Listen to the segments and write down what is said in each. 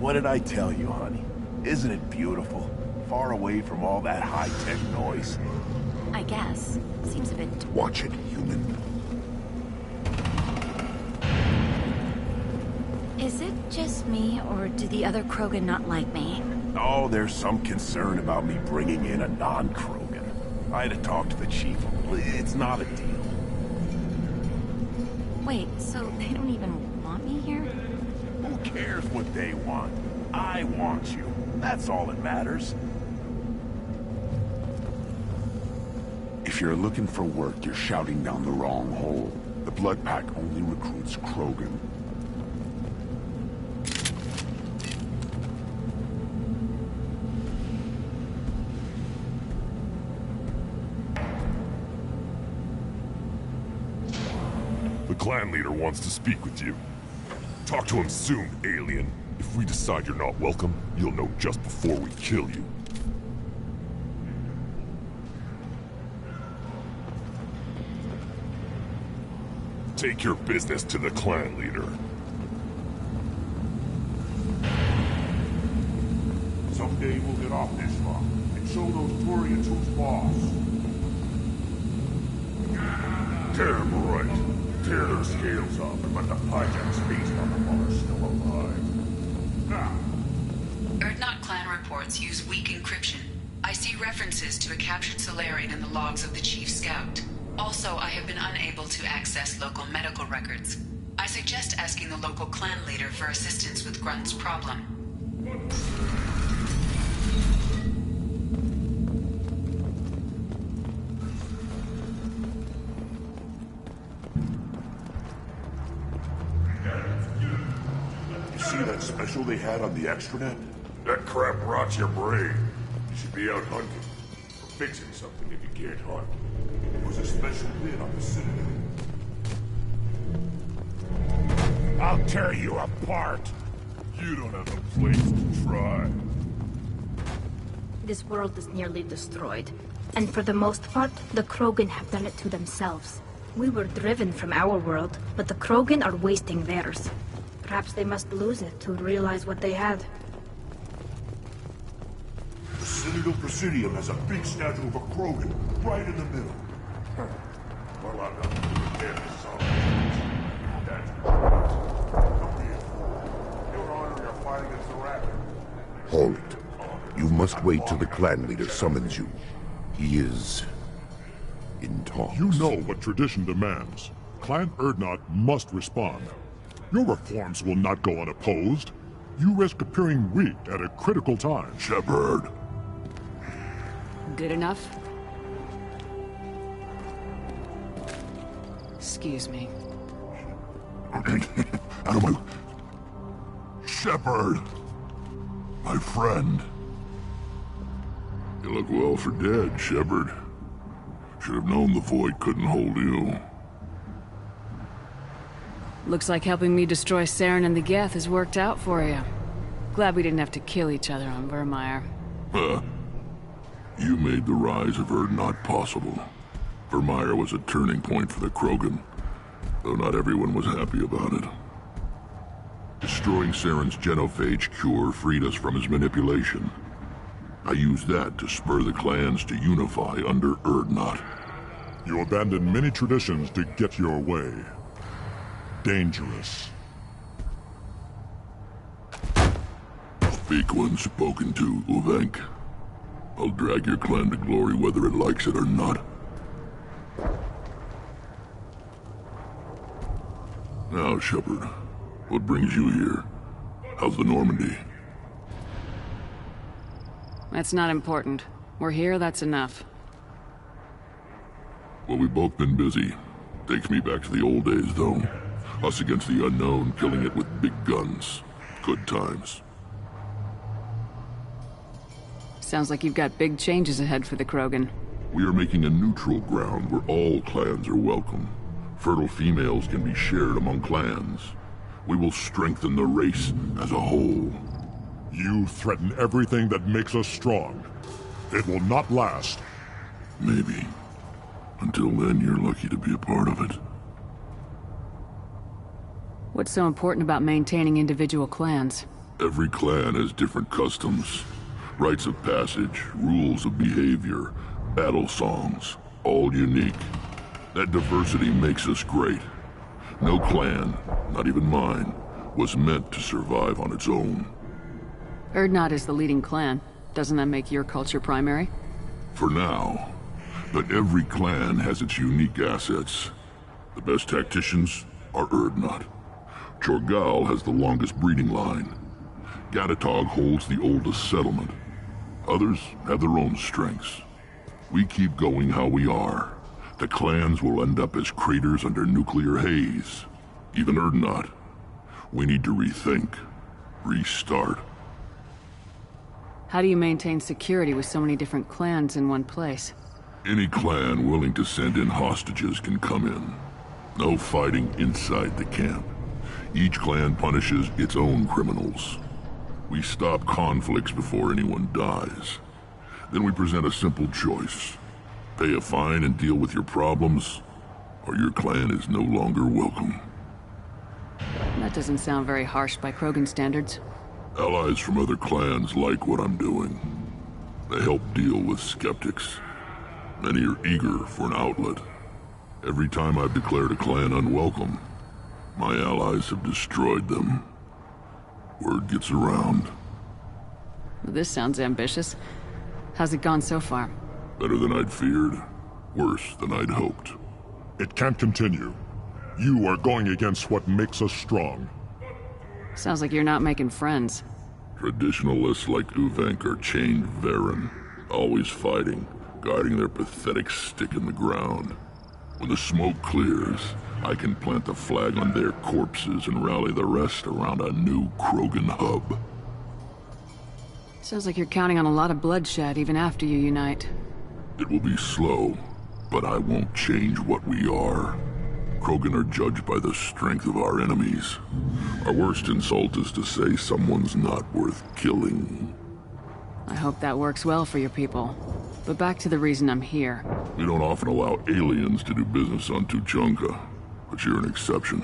What did I tell you, honey? Isn't it beautiful? Far away from all that high-tech noise. I guess. Seems a bit... Watch it, human. Is it just me, or do the other Krogan not like me? Oh, there's some concern about me bringing in a non-Krogan. I had to talk to the chief. It's not a deal. Wait, so they don't even want me here? Who cares what they want? I want you. That's all that matters. If you're looking for work, you're shouting down the wrong hole. The Blood Pack only recruits Krogan. The clan leader wants to speak with you. Talk to him soon, alien. If we decide you're not welcome, you'll know just before we kill you. Take your business to the clan leader. Someday we'll get off this rock and show those Turians who's boss. Damn right. Tear their scales off and let the hijacks feast on them while they're still alive. Now. Erdnot clan reports use weak encryption. I see references to a captured Solarian in the logs of the Chief Scout. Also, I have been unable to access local medical records. I suggest asking the local clan leader for assistance with Grunt's problem. You see that special they had on the extranet? That crap rots your brain. You should be out hunting. Or fixing something if you can't hunt. It was a special bid on the Citadel. I'll tear you apart. You don't have a place to try. This world is nearly destroyed. And for the most part, the Krogan have done it to themselves. We were driven from our world, but the Krogan are wasting theirs. Perhaps they must lose it to realize what they had. The Citadel Presidium has a big statue of a Krogan right in the middle. Well, I'm not dead to some. That's Don't be a fool. Your honor, you're fighting against the Raptor. Halt. You must wait till the clan leader summons you. He is... in talks. You know what tradition demands. Clan Erdnot must respond. Your reforms will not go unopposed. You risk appearing weak at a critical time. Shepard. Good enough? Excuse me. Out of my... Shepard! My friend. You look well for dead, Shepard. Should have known the Void couldn't hold you. Looks like helping me destroy Saren and the Geth has worked out for you. Glad we didn't have to kill each other on Vermeer. Huh. You made the rise of Erdnot possible. Vermeer was a turning point for the Krogan, though not everyone was happy about it. Destroying Saren's genophage cure freed us from his manipulation. I used that to spur the clans to unify under Erdnot. You abandoned many traditions to get your way. Dangerous. Speak when spoken to, Uvenk. I'll drag your clan to glory whether it likes it or not. Now, Shepard, what brings you here? How's the Normandy? That's not important. We're here, that's enough. Well, we've both been busy. Takes me back to the old days, though. Us against the unknown, killing it with big guns. Good times. Sounds like you've got big changes ahead for the Krogan. We are making a neutral ground where all clans are welcome. Fertile females can be shared among clans. We will strengthen the race as a whole. You threaten everything that makes us strong. It will not last. Maybe. Until then, you're lucky to be a part of it. What's so important about maintaining individual clans? Every clan has different customs, rites of passage, rules of behavior, battle songs, all unique. That diversity makes us great. No clan, not even mine, was meant to survive on its own. Urdnot is the leading clan. Doesn't that make your culture primary? For now. But every clan has its unique assets. The best tacticians are Urdnot. Chorgal has the longest breeding line. Gatatog holds the oldest settlement. Others have their own strengths. We keep going how we are. The clans will end up as craters under nuclear haze. Even Urdnot. We need to rethink. Restart. How do you maintain security with so many different clans in one place? Any clan willing to send in hostages can come in. No fighting inside the camp. Each clan punishes its own criminals. We stop conflicts before anyone dies. Then we present a simple choice. Pay a fine and deal with your problems, or your clan is no longer welcome. That doesn't sound very harsh by Krogan standards. Allies from other clans like what I'm doing. They help deal with skeptics. Many are eager for an outlet. Every time I've declared a clan unwelcome, my allies have destroyed them. Word gets around. This sounds ambitious. How's it gone so far? Better than I'd feared. Worse than I'd hoped. It can't continue. You are going against what makes us strong. Sounds like you're not making friends. Traditionalists like Uvenk are chained Varen, always fighting, guarding their pathetic stick in the ground. When the smoke clears, I can plant a flag on their corpses and rally the rest around a new Krogan hub. Sounds like you're counting on a lot of bloodshed even after you unite. It will be slow, but I won't change what we are. Krogan are judged by the strength of our enemies. Our worst insult is to say someone's not worth killing. I hope that works well for your people. But back to the reason I'm here. We don't often allow aliens to do business on Tuchanka, but you're an exception.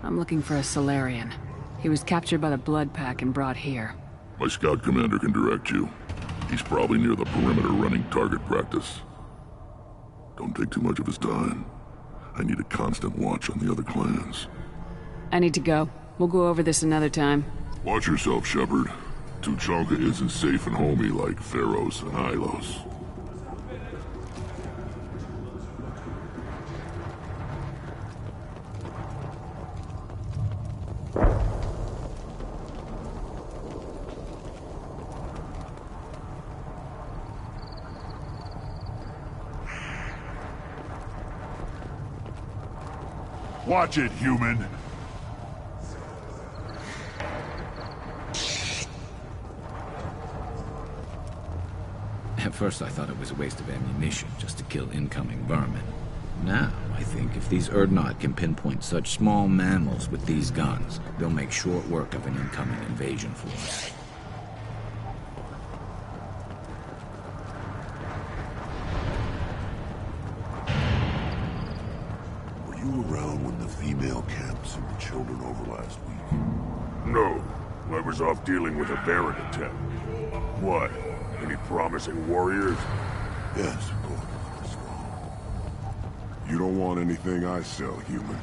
I'm looking for a Solarian. He was captured by the Blood Pack and brought here. My scout commander can direct you. He's probably near the perimeter running target practice. Don't take too much of his time. I need a constant watch on the other clans. I need to go. We'll go over this another time. Watch yourself, Shepard. Tuchanka isn't safe and homey like Pharos and Ilos. Watch it, human! At first I thought it was a waste of ammunition just to kill incoming vermin. Now, I think if these Urdnot can pinpoint such small mammals with these guns, they'll make short work of an incoming invasion force. Were you around when the female camps and the children over last week? No. I was off dealing with a Baron attack. What? Any promising warriors? Yes, of course. What's wrong? You don't want anything I sell, human.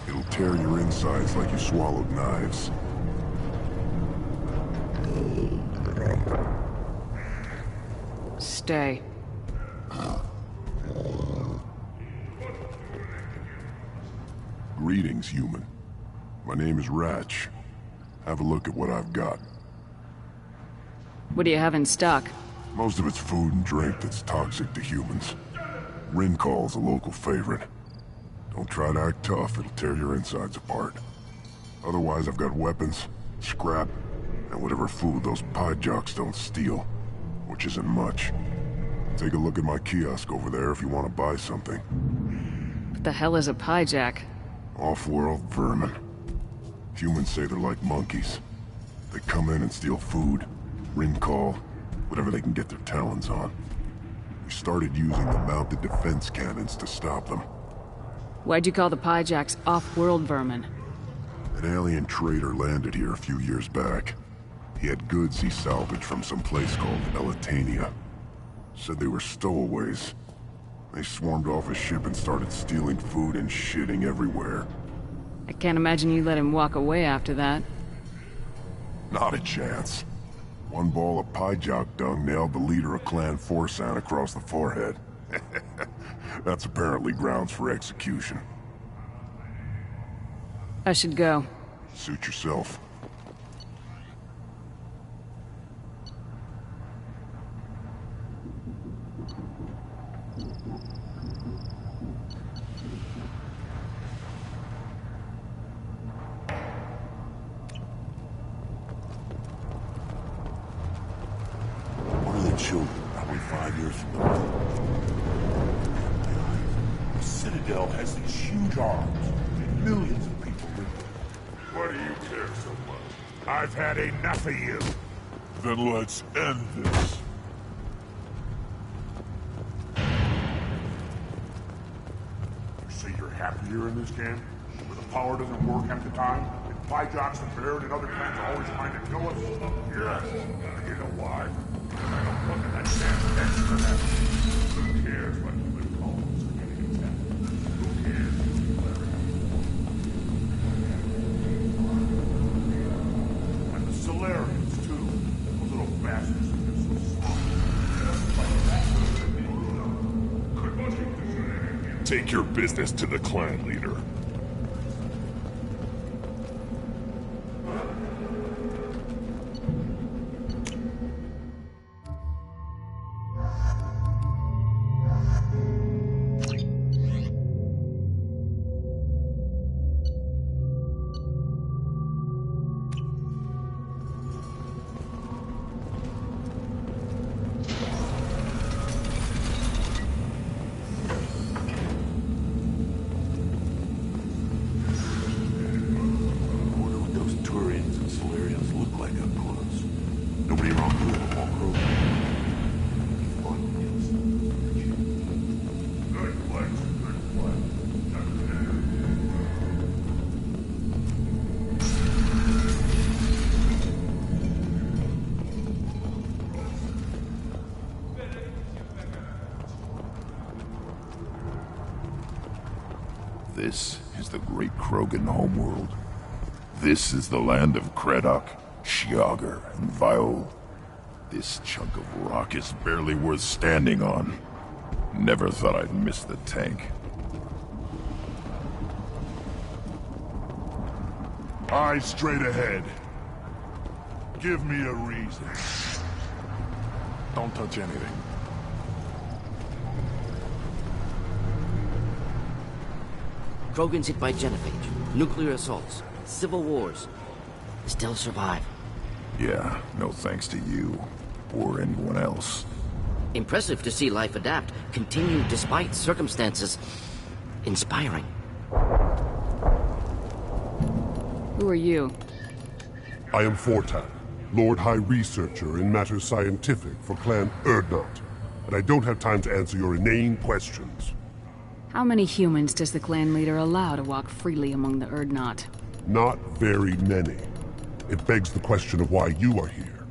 It'll tear your insides like you swallowed knives. Stay. Greetings, human. My name is Ratch. Have a look at what I've got. What do you have in stock? Most of it's food and drink that's toxic to humans. Rincall's a local favorite. Don't try to act tough, it'll tear your insides apart. Otherwise, I've got weapons, scrap, and whatever food those pie jocks don't steal. Which isn't much. Take a look at my kiosk over there if you want to buy something. What the hell is a pie jack? Off-world vermin. Humans say they're like monkeys. They come in and steal food, Rincall, whatever they can get their talons on. We started using the mounted defense cannons to stop them. Why'd you call the pie jacks off-world vermin? An alien trader landed here a few years back. He had goods he salvaged from some place called Elitania. Said they were stowaways. They swarmed off his ship and started stealing food and shitting everywhere. I can't imagine you let him walk away after that. Not a chance. One ball of pie jock dung nailed the leader of Clan Forsan across the forehead. That's apparently grounds for execution. I should go. Suit yourself. What are the children? Probably 5 years from now. The Citadel has these huge arms, and millions of people live there. Why do you care so much? I've had enough of you. Then let's end this. You say you're happier in this game? Where the power doesn't work half the time? And pie jocks and Baird and other clans are always trying to kill us? Yes. You know why? I don't look at that damn extra that. Who cares what human colonies are getting attacked? Who cares who's declaring? And the Solarians, too. Those little bastards are so smart. Take your business to the clan leader. This is the great Krogan homeworld. This is the land of Kredok, Shiagar, and Viol. This chunk of rock is barely worth standing on. Never thought I'd miss the tank. Eyes straight ahead. Give me a reason. Don't touch anything. Krogans hit by genophage, nuclear assaults, civil wars. Still survive. Yeah, no thanks to you. Or anyone else. Impressive to see life adapt, continue despite circumstances. Inspiring. Who are you? I am Fortan, Lord High Researcher in matters scientific for Clan Urdnot, and I don't have time to answer your inane questions. How many humans does the clan leader allow to walk freely among the Urdnot? Not very many. It begs the question of why you are here.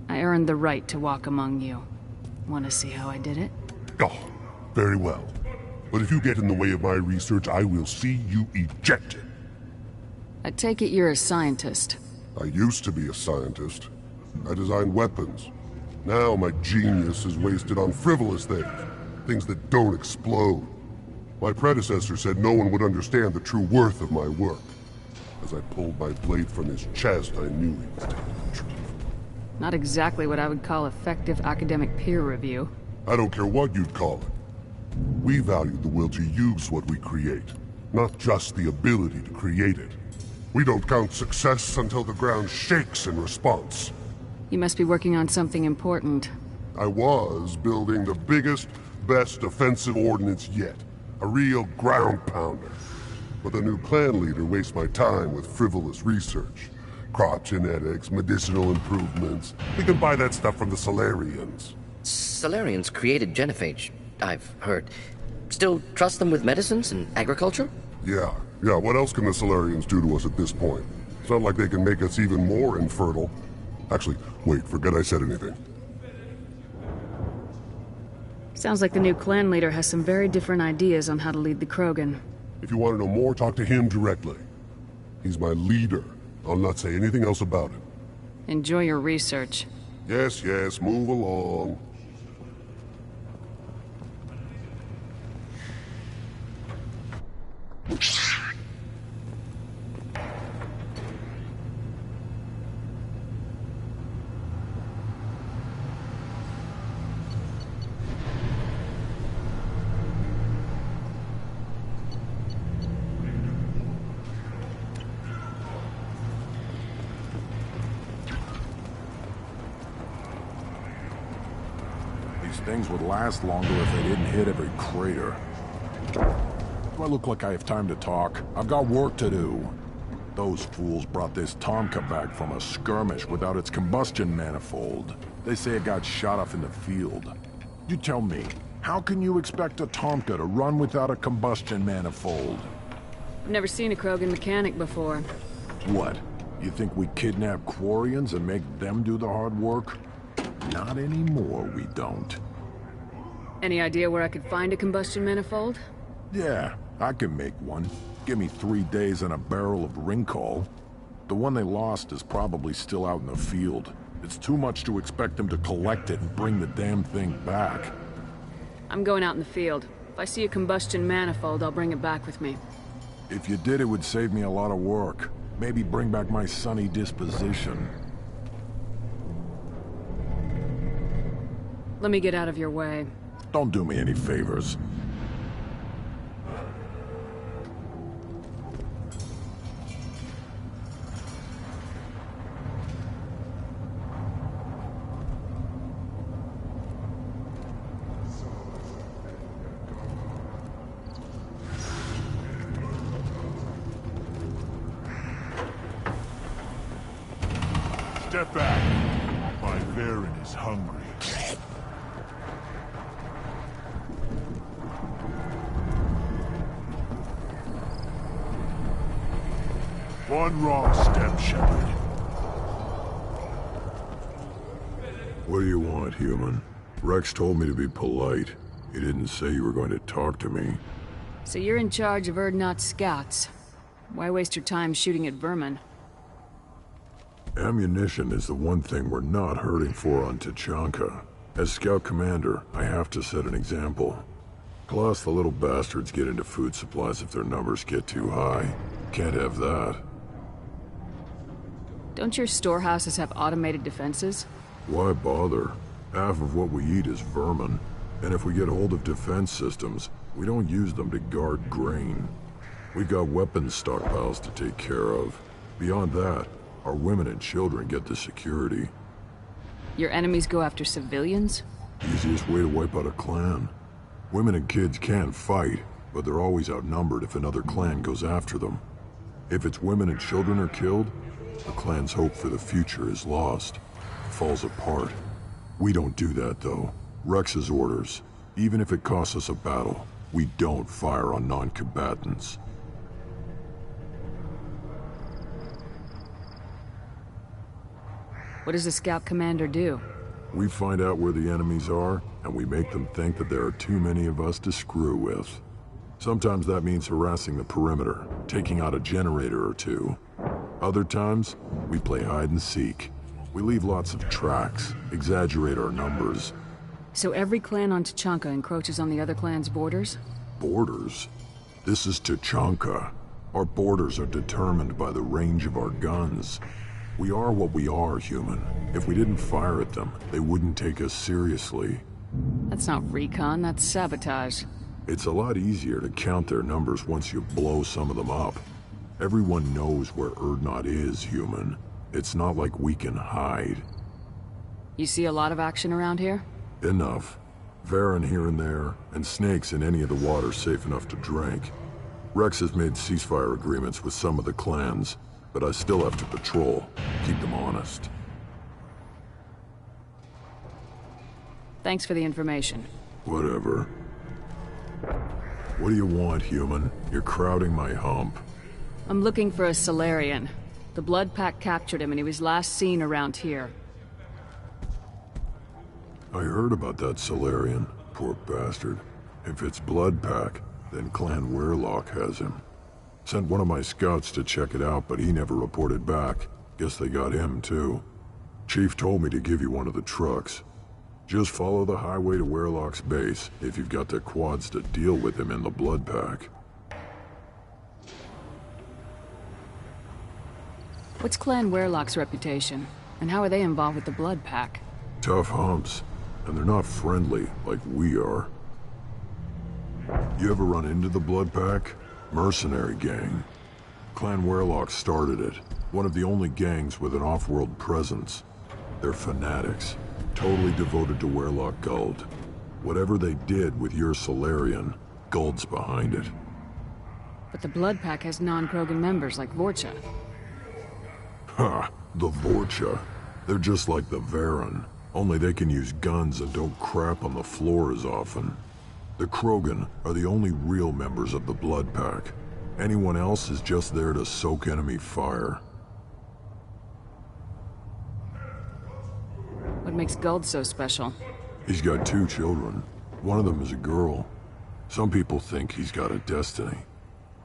I earned the right to walk among you. Want to see how I did it? Oh, very well. But if you get in the way of my research, I will see you ejected. I take it you're a scientist. I used to be a scientist. I designed weapons. Now my genius is wasted on frivolous things. Things that don't explode. My predecessor said no one would understand the true worth of my work. As I pulled my blade from his chest, I knew he was telling the truth. Not exactly what I would call effective academic peer review. I don't care what you'd call it. We value the will to use what we create, not just the ability to create it. We don't count success until the ground shakes in response. You must be working on something important. I was building the biggest, best offensive ordnance yet. A real ground pounder. But the new clan leader wastes my time with frivolous research. Crop genetics, medicinal improvements. We can buy that stuff from the Solarians. Solarians created genophage, I've heard. Still trust them with medicines and agriculture? Yeah. What else can the Solarians do to us at this point? It's not like they can make us even more infertile. Actually, wait, forget I said anything. Sounds like the new clan leader has some very different ideas on how to lead the Krogan. If you want to know more, talk to him directly. He's my leader. I'll not say anything else about it. Enjoy your research. Yes, yes, move along. Things would last longer if they didn't hit every crater. Do I look like I have time to talk? I've got work to do. Those fools brought this Tomka back from a skirmish without its combustion manifold. They say it got shot off in the field. You tell me, how can you expect a Tomka to run without a combustion manifold? I've never seen a Krogan mechanic before. What? You think we kidnap Quarians and make them do the hard work? Not anymore, we don't. Any idea where I could find a combustion manifold? Yeah, I can make one. Give me 3 days and a barrel of Rincol. The one they lost is probably still out in the field. It's too much to expect them to collect it and bring the damn thing back. I'm going out in the field. If I see a combustion manifold, I'll bring it back with me. If you did, it would save me a lot of work. Maybe bring back my sunny disposition. Let me get out of your way. Don't do me any favors. Step back. My Baron is hungry. One wrong step, Shepard. What do you want, human? Rex told me to be polite. He didn't say you were going to talk to me. So you're in charge of Urdnot scouts. Why waste your time shooting at vermin? Ammunition is the one thing we're not hurting for on Tachanka. As scout commander, I have to set an example. Plus, the little bastards get into food supplies if their numbers get too high. Can't have that. Don't your storehouses have automated defenses? Why bother? Half of what we eat is vermin. And if we get hold of defense systems, we don't use them to guard grain. We've got weapons stockpiles to take care of. Beyond that, our women and children get the security. Your enemies go after civilians? Easiest way to wipe out a clan. Women and kids can fight, but they're always outnumbered if another clan goes after them. If its women and children are killed, the clan's hope for the future is lost. Falls apart. We don't do that, though. Rex's orders. Even if it costs us a battle, we don't fire on non-combatants. What does the scout commander do? We find out where the enemies are, and we make them think that there are too many of us to screw with. Sometimes that means harassing the perimeter, taking out a generator or two. Other times, we play hide and seek. We leave lots of tracks, exaggerate our numbers. So every clan on Tachanka encroaches on the other clan's borders? Borders? This is Tachanka. Our borders are determined by the range of our guns. We are what we are, human. If we didn't fire at them, they wouldn't take us seriously. That's not recon, that's sabotage. It's a lot easier to count their numbers once you blow some of them up. Everyone knows where Urdnot is, human. It's not like we can hide. You see a lot of action around here? Enough. Varen here and there, and snakes in any of the water safe enough to drink. Rex has made ceasefire agreements with some of the clans, but I still have to patrol, keep them honest. Thanks for the information. Whatever. What do you want, human? You're crowding my hump. I'm looking for a Solarian. The Blood Pack captured him and he was last seen around here. I heard about that Solarian. Poor bastard. If it's Blood Pack, then Clan Weirlock has him. Sent one of my scouts to check it out, but he never reported back. Guess they got him, too. Chief told me to give you one of the trucks. Just follow the highway to Weirlock's base, if you've got the quads to deal with him in the Blood Pack. What's Clan Weirlock's reputation? And how are they involved with the Blood Pack? Tough humps, and they're not friendly like we are. You ever run into the Blood Pack? Mercenary gang. Clan Weirlock started it. One of the only gangs with an off-world presence. They're fanatics, totally devoted to Weirlock Guld. Whatever they did with your Solarian, Guld's behind it. But the Blood Pack has non-Krogan members like Vorcha. Ha! The Vorcha. They're just like the Varen. Only they can use guns and don't crap on the floor as often. The Krogan are the only real members of the Blood Pack. Anyone else is just there to soak enemy fire. What makes Guld so special? He's got 2 children. One of them is a girl. Some people think he's got a destiny.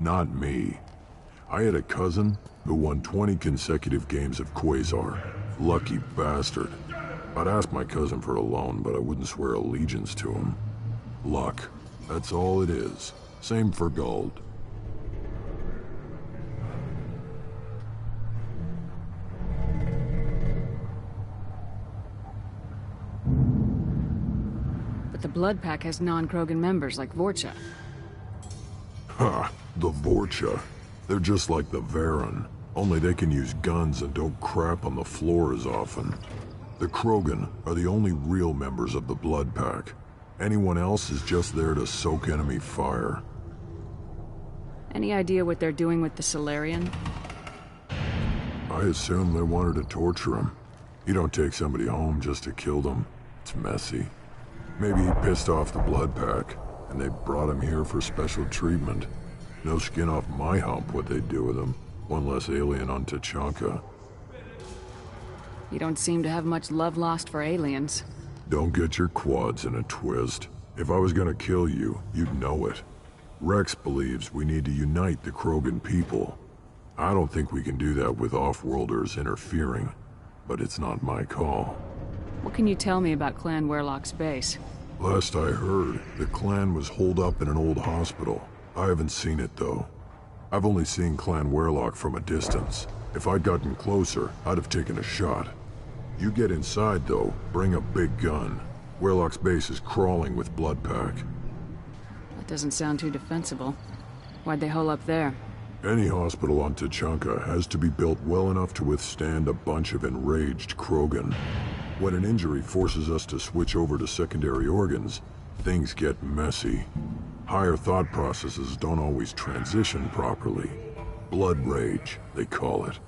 Not me. I had a cousin who won 20 consecutive games of Quasar. Lucky bastard. I'd ask my cousin for a loan, but I wouldn't swear allegiance to him. Luck. That's all it is. Same for Guld. But the Blood Pack has non-Krogan members like Vorcha. Ha! The Vorcha. They're just like the Varen. Only they can use guns and don't crap on the floor as often. The Krogan are the only real members of the Blood Pack. Anyone else is just there to soak enemy fire. Any idea what they're doing with the Solarian? I assume they wanted to torture him. You don't take somebody home just to kill them. It's messy. Maybe he pissed off the Blood Pack, and they brought him here for special treatment. No skin off my hump what they'd do with him. One less alien on Tachanka. You don't seem to have much love lost for aliens. Don't get your quads in a twist. If I was gonna kill you, you'd know it. Rex believes we need to unite the Krogan people. I don't think we can do that with off-worlders interfering, but it's not my call. What can you tell me about Clan Weirlock's base? Last I heard, the clan was holed up in an old hospital. I haven't seen it, though. I've only seen Clan Weirlock from a distance. If I'd gotten closer, I'd have taken a shot. You get inside, though, bring a big gun. Weirlock's base is crawling with Blood Pack. That doesn't sound too defensible. Why'd they hole up there? Any hospital on Tachanka has to be built well enough to withstand a bunch of enraged Krogan. When an injury forces us to switch over to secondary organs, things get messy. Higher thought processes don't always transition properly. Blood rage, they call it.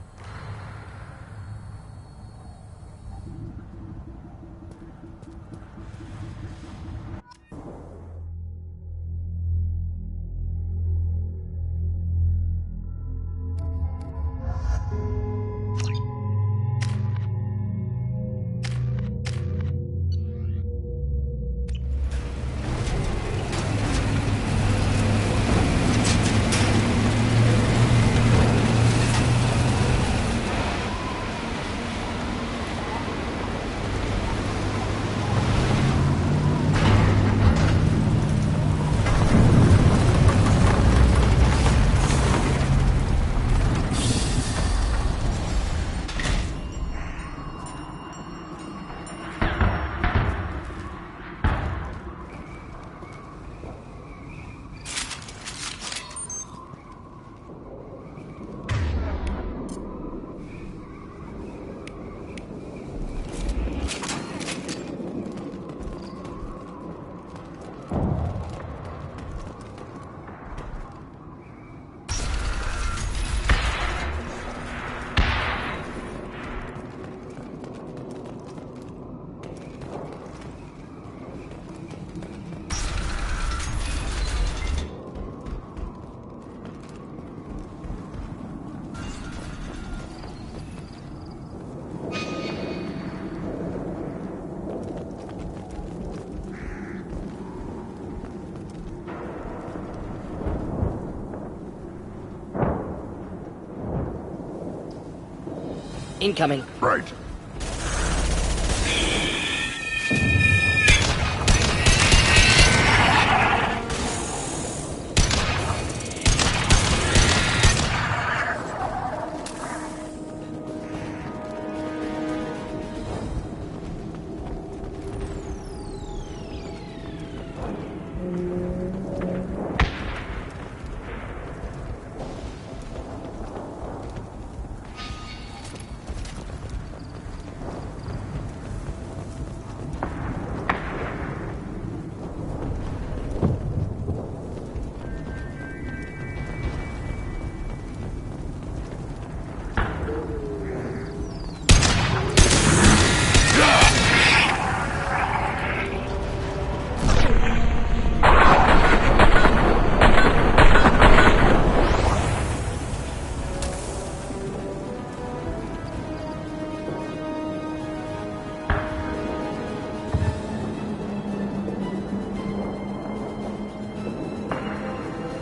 Incoming. Right.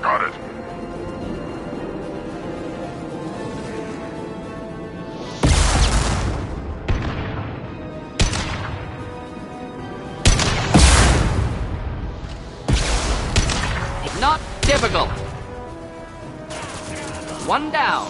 Got it. Not difficult. One down.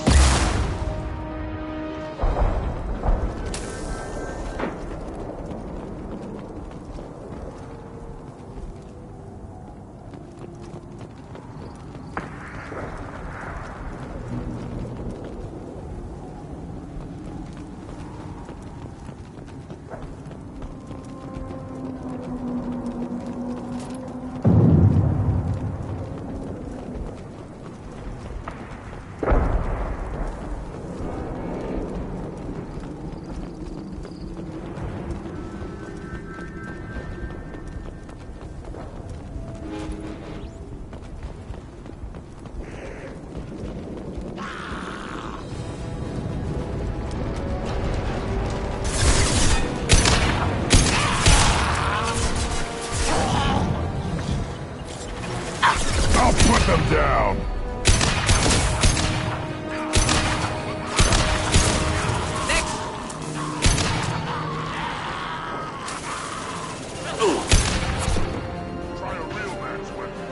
Put them down! Try a real man's weapon.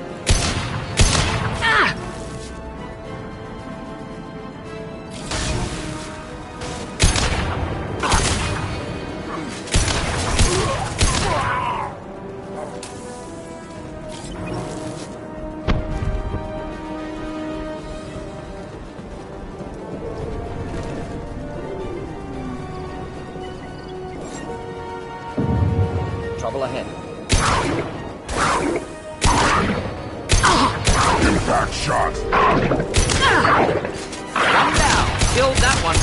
Trouble ahead. Impact shot! One down. Killed that one.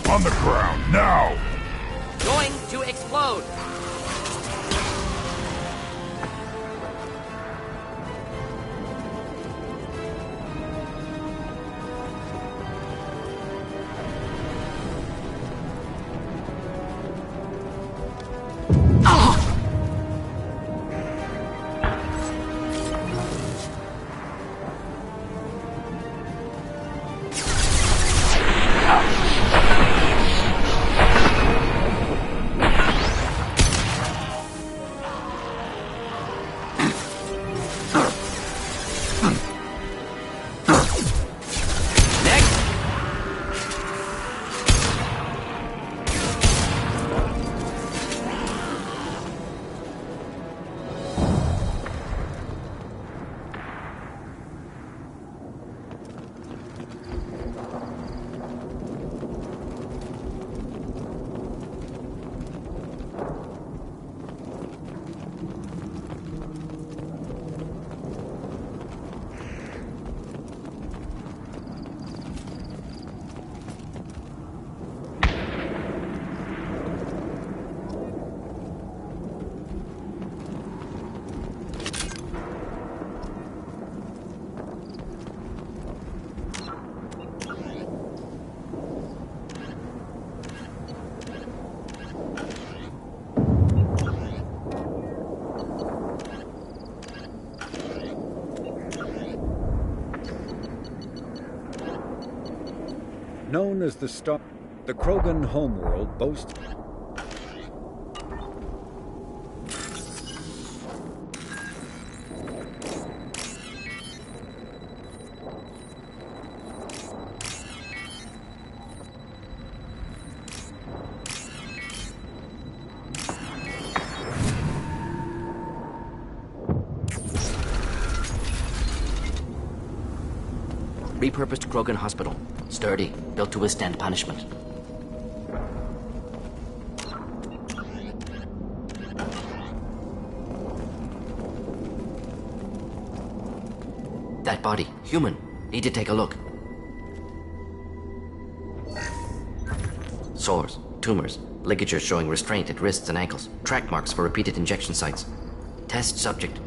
On the ground, now! Going to explode. Known as the Krogan homeworld boasts... Repurposed Krogan hospital. Sturdy, built to withstand punishment. That body, human. Need to take a look. Sores, tumors, ligatures showing restraint at wrists and ankles, track marks for repeated injection sites. Test subject.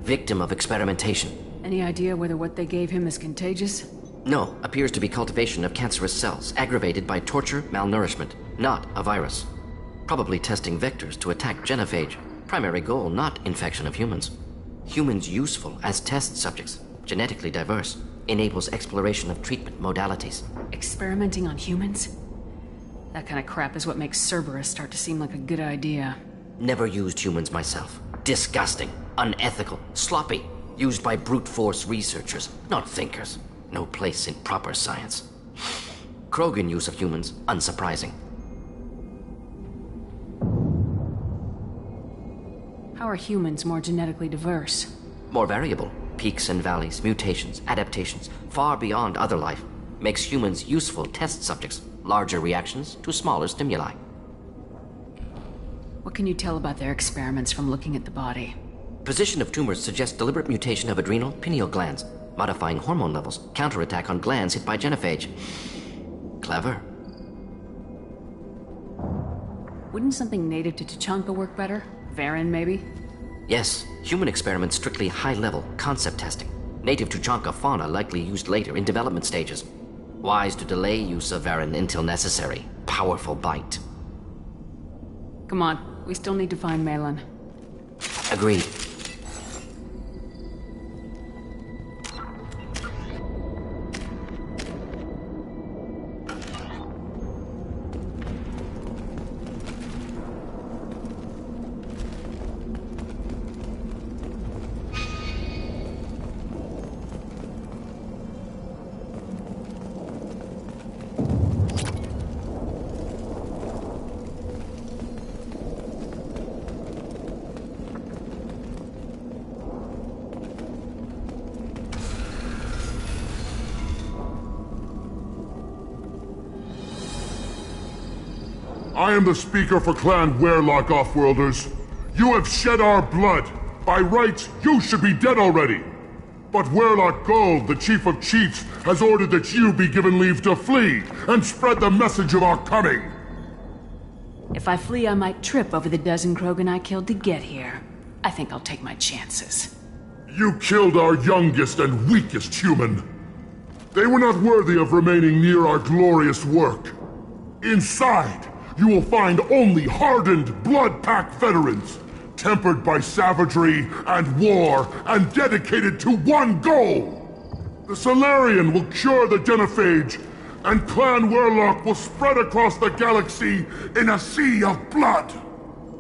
Victim of experimentation. Any idea whether what they gave him is contagious? No, appears to be cultivation of cancerous cells, aggravated by torture, malnourishment, not a virus. Probably testing vectors to attack genophage. Primary goal, not infection of humans. Humans useful as test subjects, genetically diverse, enables exploration of treatment modalities. Experimenting on humans? That kind of crap is what makes Cerberus start to seem like a good idea. Never used humans myself. Disgusting, unethical, sloppy. Used by brute force researchers, not thinkers. No place in proper science. Krogan use of humans, unsurprising. How are humans more genetically diverse? More variable. Peaks and valleys, mutations, adaptations, far beyond other life. Makes humans useful test subjects. Larger reactions to smaller stimuli. What can you tell about their experiments from looking at the body? Position of tumors suggests deliberate mutation of adrenal, pineal glands. Modifying hormone levels, counterattack on glands hit by genophage. Clever. Wouldn't something native to Tuchanka work better? Varen, maybe? Yes, human experiments strictly high-level, concept testing. Native Tuchanka fauna likely used later in development stages. Wise to delay use of Varen until necessary. Powerful bite. Come on, we still need to find Malin. Agreed. I am the speaker for Clan Werlock, Offworlders. You have shed our blood. By rights, you should be dead already. But Werlock Gold, the Chief of Chiefs, has ordered that you be given leave to flee and spread the message of our coming. If I flee, I might trip over the dozen Krogan I killed to get here. I think I'll take my chances. You killed our youngest and weakest human. They were not worthy of remaining near our glorious work. Inside, you will find only hardened, blood-packed veterans, tempered by savagery and war, and dedicated to one goal! The Solarian will cure the genophage, and Clan Werlock will spread across the galaxy in a sea of blood!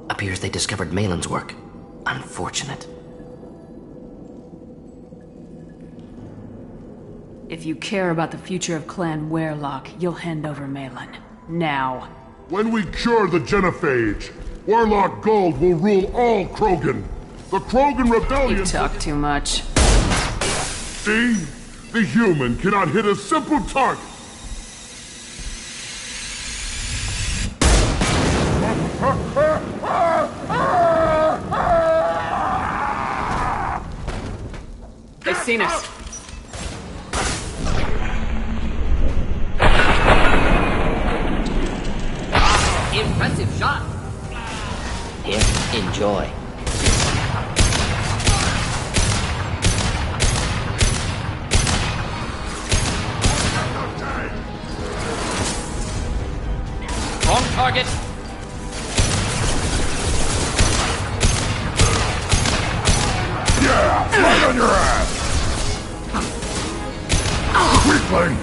Appears they discovered Malin's work. Unfortunate. If you care about the future of Clan Werlock, you'll hand over Malin. Now. When we cure the genophage, Werlock Gold will rule all Krogan. The Krogan Rebellion... You talk too much. See? The human cannot hit a simple target. They've seen us. Impressive shot. Here, enjoy. Wrong target. Yeah, right on your ass. Weakling.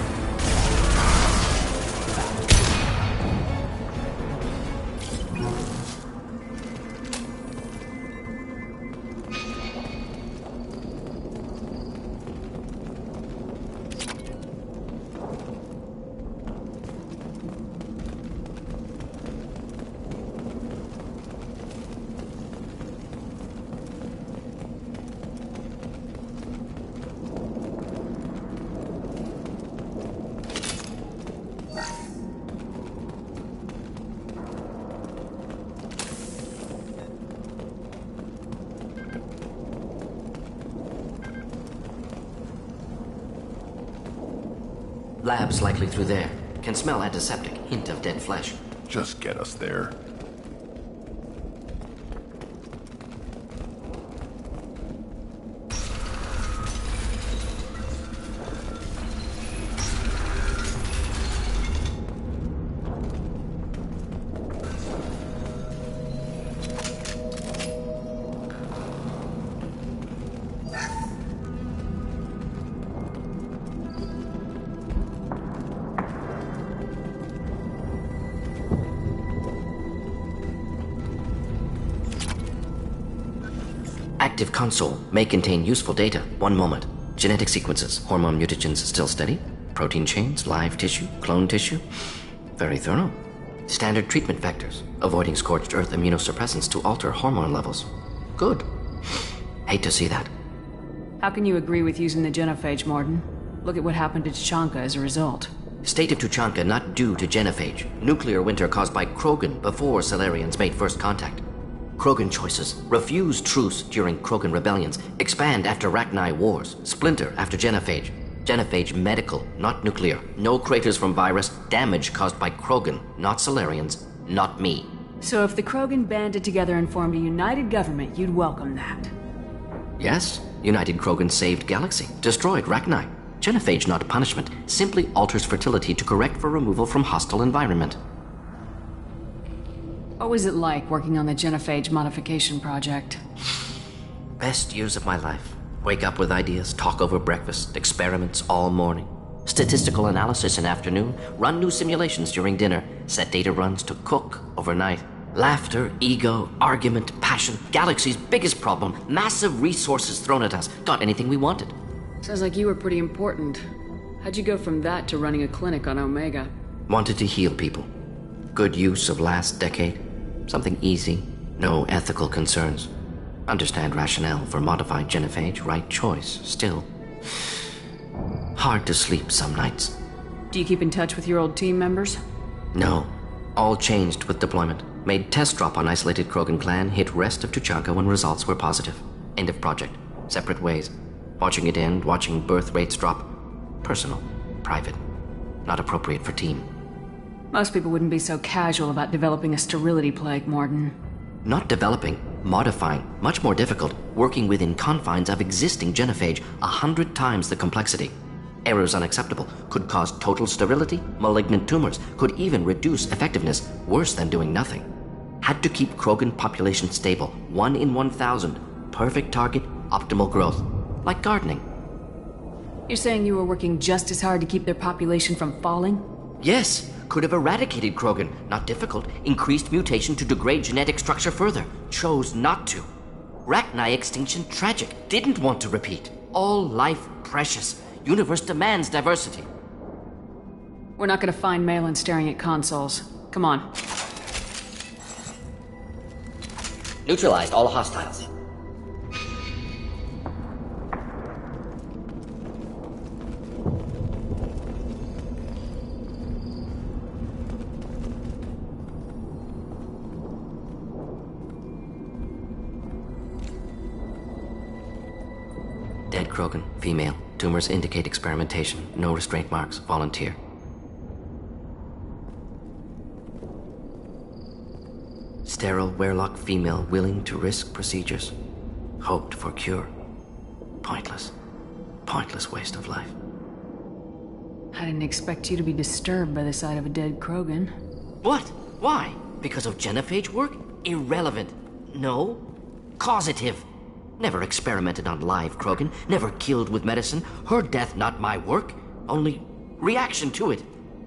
Labs likely through there. Can smell antiseptic, hint of dead flesh. Just get us there. Active console may contain useful data. One moment. Genetic sequences, hormone mutagens still steady. Protein chains, live tissue, clone tissue. Very thorough. Standard treatment vectors, avoiding scorched earth immunosuppressants to alter hormone levels. Good. Hate to see that. How can you agree with using the genophage, Morden? Look at what happened to Tuchanka as a result. State of Tuchanka not due to genophage. Nuclear winter caused by Krogan before Salarians made first contact. Krogan choices. Refuse truce during Krogan rebellions. Expand after Rachni wars. Splinter after genophage. Genophage medical, not nuclear. No craters from virus. Damage caused by Krogan, not Salarians, not me. So if the Krogan banded together and formed a united government, you'd welcome that? Yes. United Krogan saved Galaxy. Destroyed Rachni. Genophage not punishment. Simply alters fertility to correct for removal from hostile environment. What was it like working on the genophage modification project? Best years of my life. Wake up with ideas, talk over breakfast, experiments all morning. Statistical analysis in afternoon, run new simulations during dinner, set data runs to cook overnight. Laughter, ego, argument, passion. Galaxy's biggest problem, massive resources thrown at us. Got anything we wanted. Sounds like you were pretty important. How'd you go from that to running a clinic on Omega? Wanted to heal people. Good use of last decade. Something easy, no ethical concerns. Understand rationale for modified genophage, right choice, still. Hard to sleep some nights. Do you keep in touch with your old team members? No. All changed with deployment. Made test drop on isolated Krogan clan, hit rest of Tuchanka when results were positive. End of project. Separate ways. Watching it end, watching birth rates drop. Personal. Private. Not appropriate for team. Most people wouldn't be so casual about developing a sterility plague, Morden. Not developing, modifying, much more difficult, working within confines of existing genophage, 100 times the complexity. Errors unacceptable, could cause total sterility, malignant tumors, could even reduce effectiveness, worse than doing nothing. Had to keep Krogan population stable, 1 in 1,000, perfect target, optimal growth, like gardening. You're saying you were working just as hard to keep their population from falling? Yes. Could have eradicated Krogan. Not difficult. Increased mutation to degrade genetic structure further. Chose not to. Rachni extinction tragic. Didn't want to repeat. All life precious. Universe demands diversity. We're not gonna find Malin staring at consoles. Come on. Neutralized all hostiles. Dead Krogan, female. Tumors indicate experimentation. No restraint marks. Volunteer. Sterile Werelock female willing to risk procedures. Hoped for cure. Pointless. Pointless waste of life. I didn't expect you to be disturbed by the sight of a dead Krogan. What? Why? Because of genophage work? Irrelevant. No. Causative. Never experimented on live Krogan, never killed with medicine. Her death not my work, only reaction to it.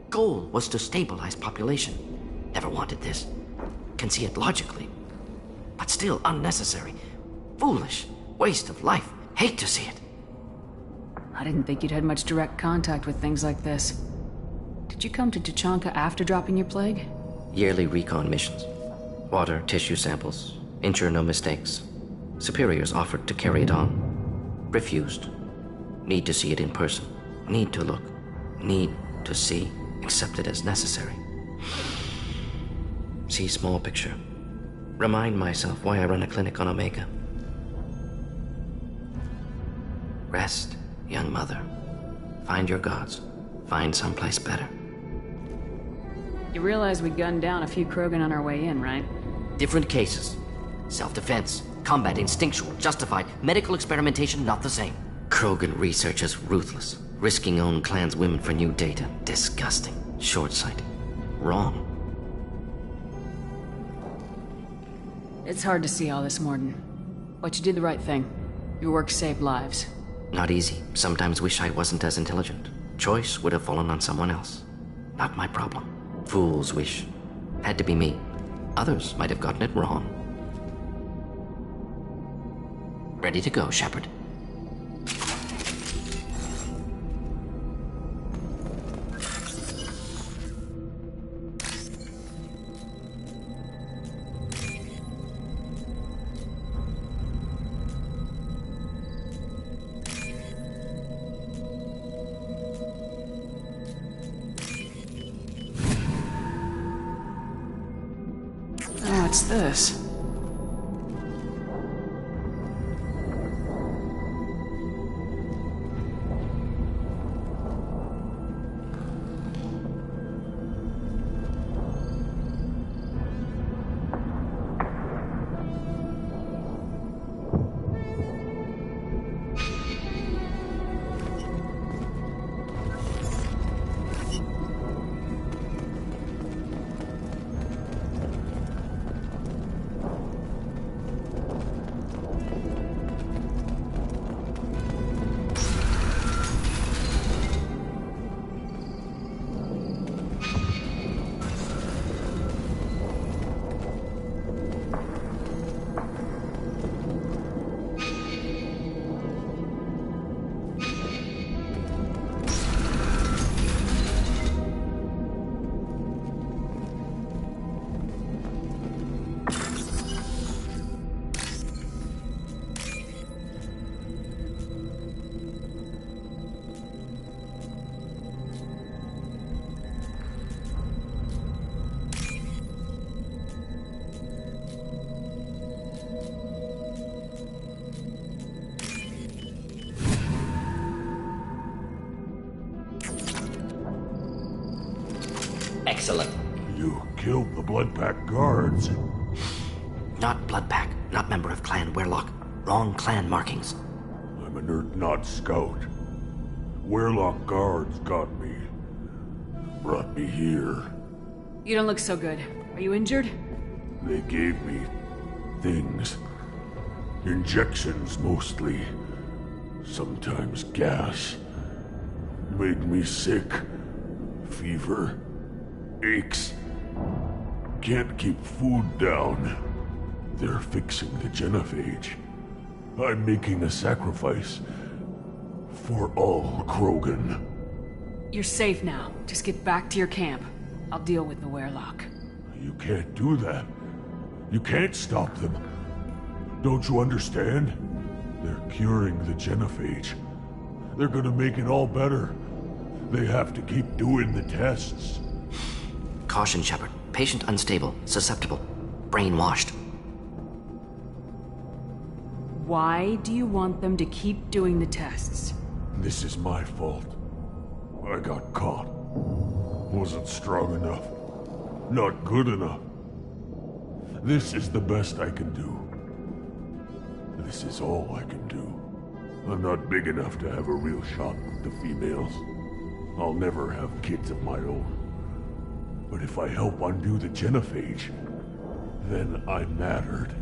Goal was to stabilize population. Never wanted this. Can see it logically. But still unnecessary. Foolish. Waste of life. Hate to see it. I didn't think you'd had much direct contact with things like this. Did you come to Tuchanka after dropping your plague? Yearly recon missions. Water, tissue samples. Ensure no mistakes. Superiors offered to carry it on. Refused. Need to see it in person. Need to look. Need to see. Accept it as necessary. See small picture. Remind myself why I run a clinic on Omega. Rest, young mother. Find your gods. Find someplace better. You realize we gunned down a few Krogan on our way in, right? Different cases. Self-defense, combat instinctual, justified, medical experimentation not the same. Krogan researchers ruthless, risking own clan's women for new data. Disgusting. Short-sighted. Wrong. It's hard to see all this, Morden. But you did the right thing. Your work saved lives. Not easy. Sometimes wish I wasn't as intelligent. Choice would have fallen on someone else. Not my problem. Fool's wish. Had to be me. Others might have gotten it wrong. Ready to go, Shepard. What's this? Excellent. You killed the Bloodpack guards. Not Bloodpack, not member of Clan Werlock. Wrong clan markings. I'm an Urdnot scout. Werlock guards got me. Brought me here. You don't look so good. Are you injured? They gave me things. Injections mostly. Sometimes gas. Made me sick. Fever. Aches. Can't keep food down. They're fixing the genophage. I'm making a sacrifice. For all Krogan. You're safe now. Just get back to your camp. I'll deal with the Werlock. You can't do that. You can't stop them. Don't you understand? They're curing the genophage. They're gonna make it all better. They have to keep doing the tests. Caution, Shepard. Patient unstable, susceptible, brainwashed. Why do you want them to keep doing the tests? This is my fault. I got caught. Wasn't strong enough. Not good enough. This is the best I can do. This is all I can do. I'm not big enough to have a real shot with the females. I'll never have kids of my own. But if I help undo the genophage, then I mattered.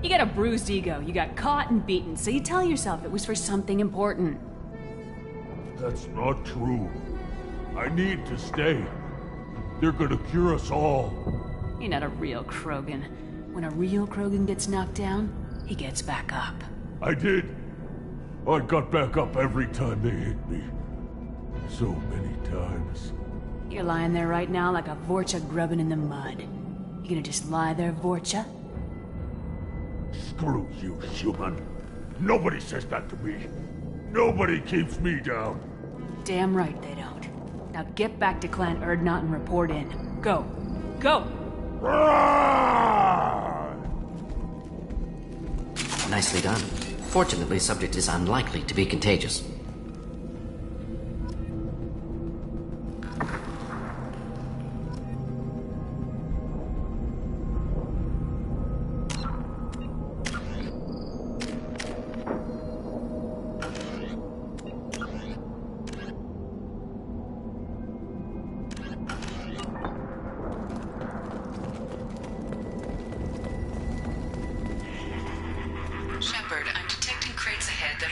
You got a bruised ego. You got caught and beaten, so you tell yourself it was for something important. That's not true. I need to stay. They're gonna cure us all. You're not a real Krogan. When a real Krogan gets knocked down, he gets back up. I did. I got back up every time they hit me. So many times. You're lying there right now like a Vorcha grubbing in the mud. You gonna just lie there, Vorcha? Screw you, human. Nobody says that to me. Nobody keeps me down. Damn right they don't. Now get back to Clan Urdnot and report in. Go. Go! Nicely done. Fortunately, subject is unlikely to be contagious.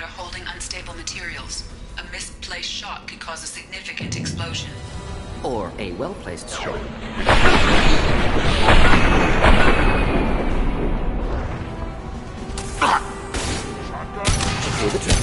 that are holding unstable materials. A misplaced shot could cause a significant explosion. Or a well-placed shot. Do the trick.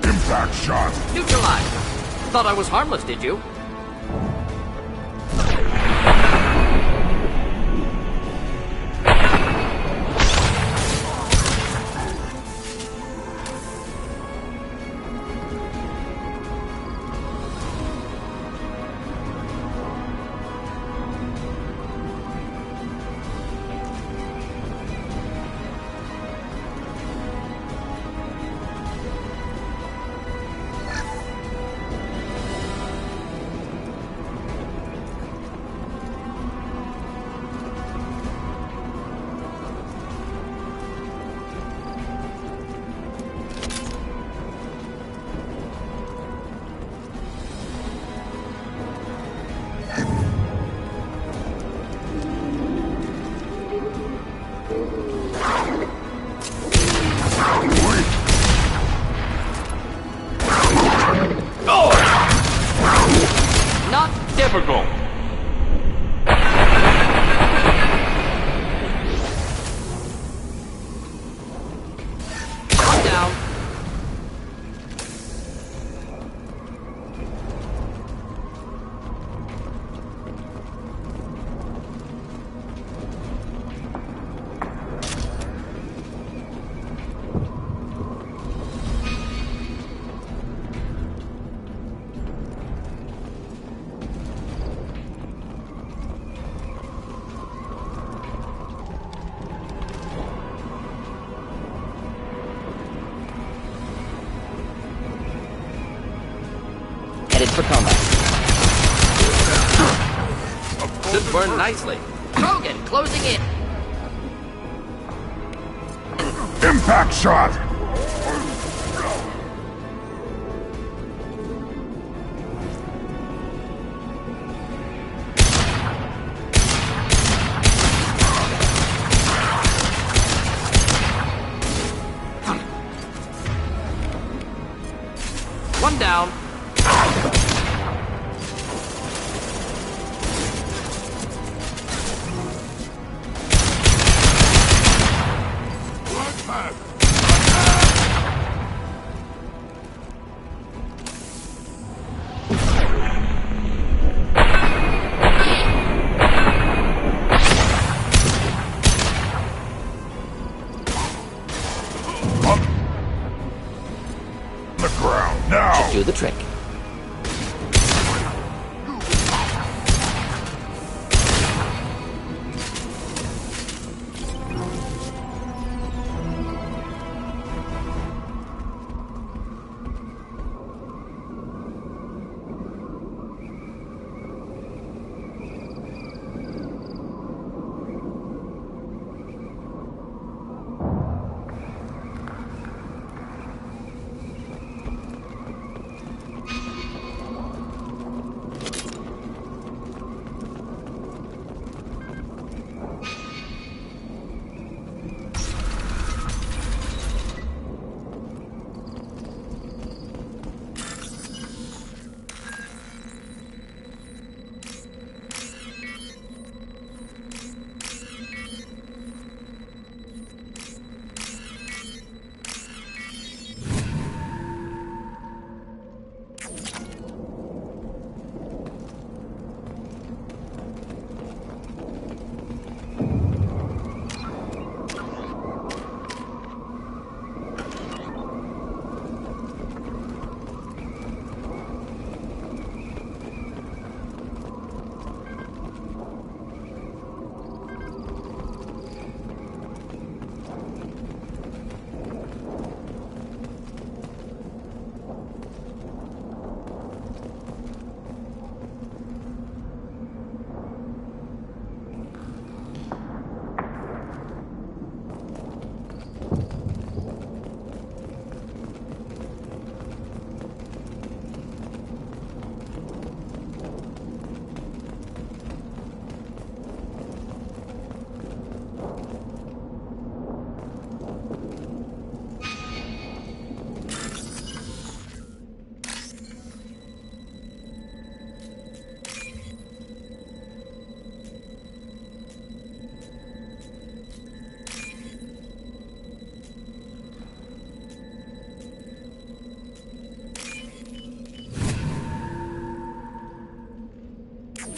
Impact shot! Neutralized! Thought I was harmless, did you? Not typical. One down. Headed for combat. Should burn nicely. Krogan closing in. Impact shot! One down. The ground now! Do the trick.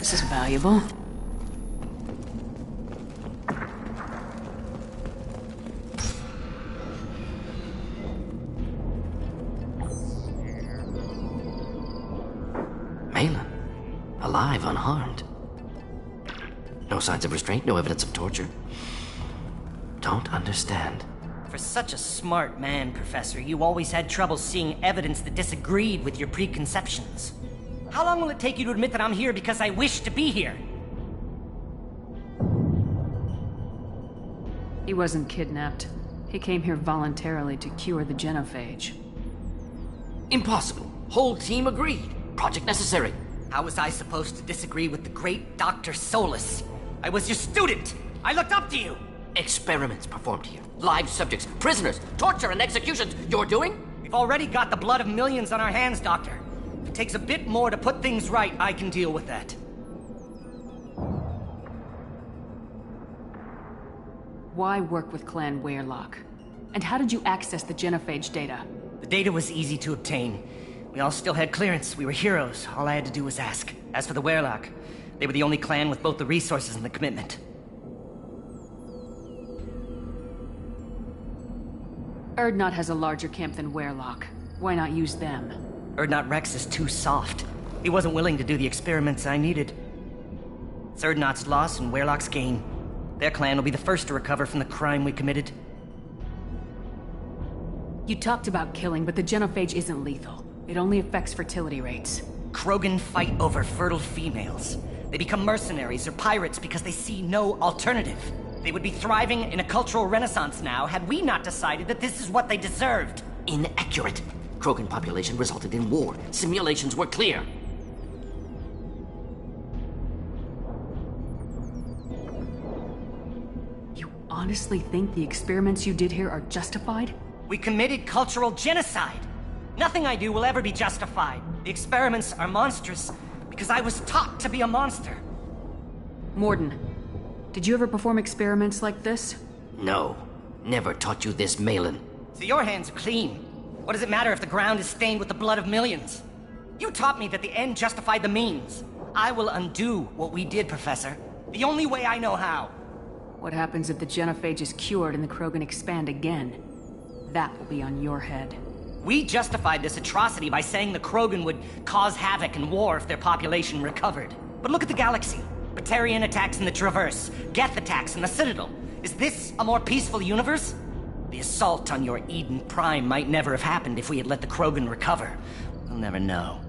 This is valuable. Malin, alive, unharmed. No signs of restraint, no evidence of torture. Don't understand. For such a smart man, Professor, you always had trouble seeing evidence that disagreed with your preconceptions. How long will it take you to admit that I'm here because I wish to be here? He wasn't kidnapped. He came here voluntarily to cure the genophage. Impossible. Whole team agreed. Project necessary. How was I supposed to disagree with the great Dr. Solus? I was your student! I looked up to you! Experiments performed here. Live subjects, prisoners, torture and executions. You're doing? We've already got the blood of millions on our hands, Doctor. If it takes a bit more to put things right, I can deal with that. Why work with Clan Weyrloc? And how did you access the genophage data? The data was easy to obtain. We all still had clearance. We were heroes. All I had to do was ask. As for the Weyrloc, they were the only clan with both the resources and the commitment. Urdnot has a larger camp than Weyrloc. Why not use them? Urdnot Rex is too soft. He wasn't willing to do the experiments I needed. It's Urdnot's loss and Weyrloc's gain. Their clan will be the first to recover from the crime we committed. You talked about killing, but the genophage isn't lethal. It only affects fertility rates. Krogan fight over fertile females. They become mercenaries or pirates because they see no alternative. They would be thriving in a cultural renaissance now had we not decided that this is what they deserved. Inaccurate. Krogan population resulted in war. Simulations were clear. You honestly think the experiments you did here are justified? We committed cultural genocide. Nothing I do will ever be justified. The experiments are monstrous because I was taught to be a monster. Morden, did you ever perform experiments like this? No. Never taught you this, Malin. So your hands are clean. What does it matter if the ground is stained with the blood of millions? You taught me that the end justified the means. I will undo what we did, Professor. The only way I know how. What happens if the genophage is cured and the Krogan expand again? That will be on your head. We justified this atrocity by saying the Krogan would cause havoc and war if their population recovered. But look at the galaxy. Batarian attacks in the Traverse, Geth attacks in the Citadel. Is this a more peaceful universe? The assault on your Eden Prime might never have happened if we had let the Krogan recover. We'll never know.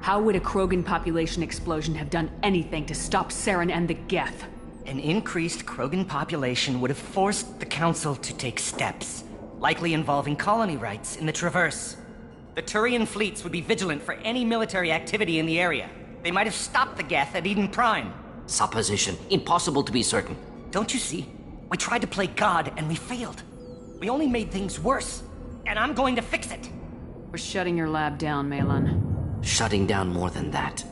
How would a Krogan population explosion have done anything to stop Saren and the Geth? An increased Krogan population would have forced the Council to take steps, likely involving colony rights in the Traverse. The Turian fleets would be vigilant for any military activity in the area. They might have stopped the Geth at Eden Prime. Supposition. Impossible to be certain. Don't you see? We tried to play God and we failed. We only made things worse. And I'm going to fix it. We're shutting your lab down, Malin. Shutting down more than that.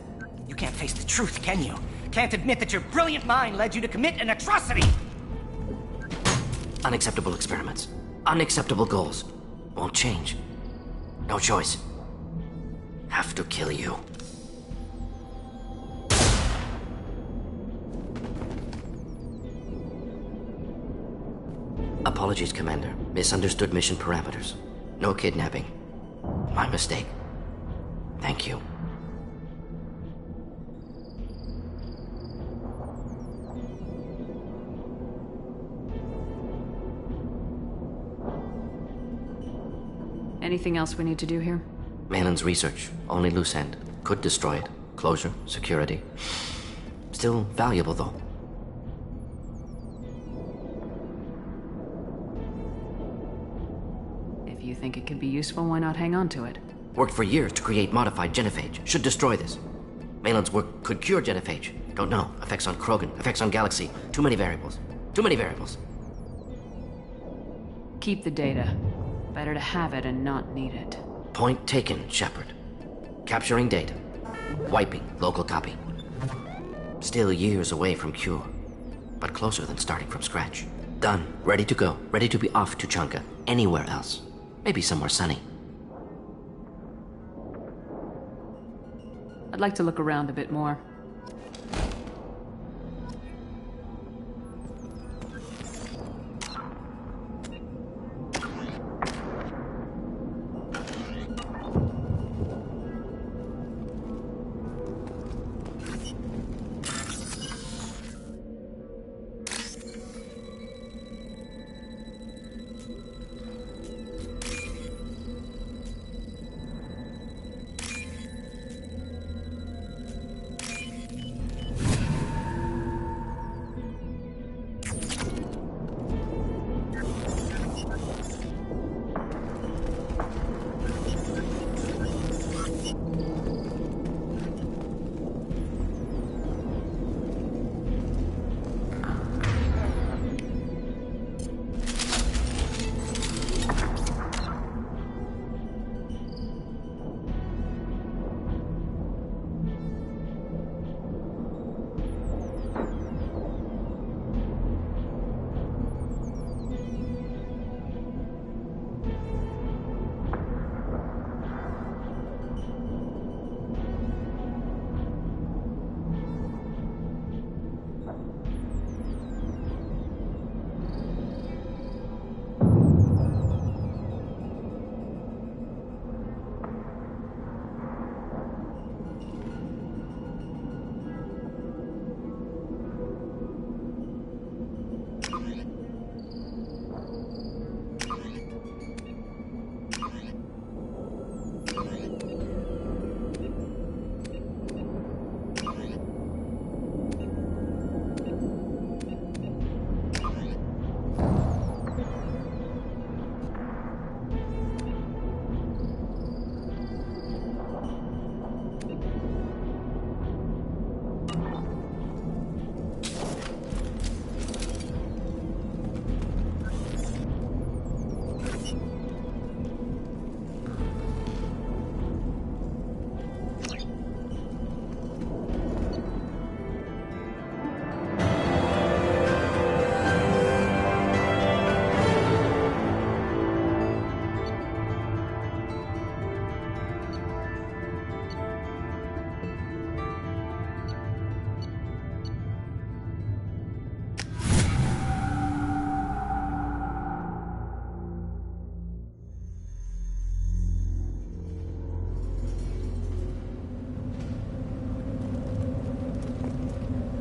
You can't face the truth, can you? Can't admit that your brilliant mind led you to commit an atrocity! Unacceptable experiments. Unacceptable goals. Won't change. No choice. Have to kill you. Apologies, Commander. Misunderstood mission parameters. No kidnapping. My mistake. Thank you. Anything else we need to do here? Malin's research. Only loose end. Could destroy it. Closure. Security. Still valuable, though. If you think it could be useful, why not hang on to it? Worked for years to create modified genophage. Should destroy this. Malin's work could cure genophage. Don't know. Effects on Krogan. Effects on Galaxy. Too many variables. Too many variables. Keep the data. Better to have it and not need it. Point taken, Shepard. Capturing data. Wiping local copy. Still years away from cure. But closer than starting from scratch. Done. Ready to go. Ready to be off to Tuchanka. Anywhere else. Maybe somewhere sunny. I'd like to look around a bit more.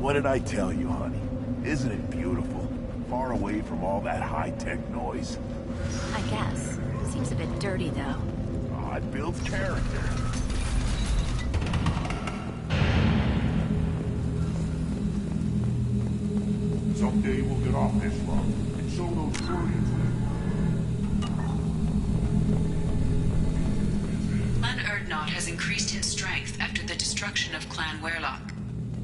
What did I tell you, honey? Isn't it beautiful? Far away from all that high-tech noise. I guess. Seems a bit dirty, though. Oh, it builds character. Someday we'll get off this rock and show those Koreans Clan Erdnot has increased in strength after the destruction of Clan Werlock.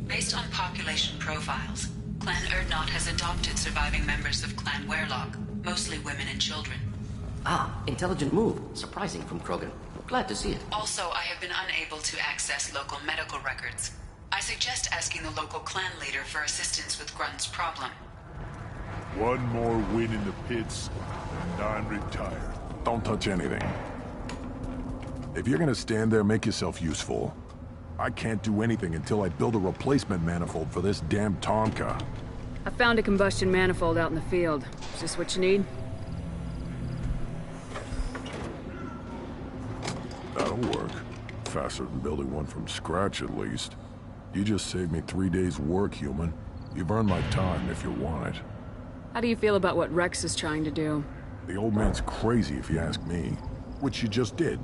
Based on population profiles, Clan Erdnot has adopted surviving members of Clan Werlock, mostly women and children. Ah, intelligent move. Surprising from Krogan. Glad to see it. Also, I have been unable to access local medical records. I suggest asking the local clan leader for assistance with Grunt's problem. One more win in the pits, and I'm retired. Don't touch anything. If you're gonna stand there, make yourself useful. I can't do anything until I build a replacement manifold for this damn Tonka. I found a combustion manifold out in the field. Is this what you need? That'll work. Faster than building one from scratch, at least. You just saved me 3 days' work, human. You've earned my time if you want it. How do you feel about what Rex is trying to do? The old man's crazy, if you ask me. Which you just did.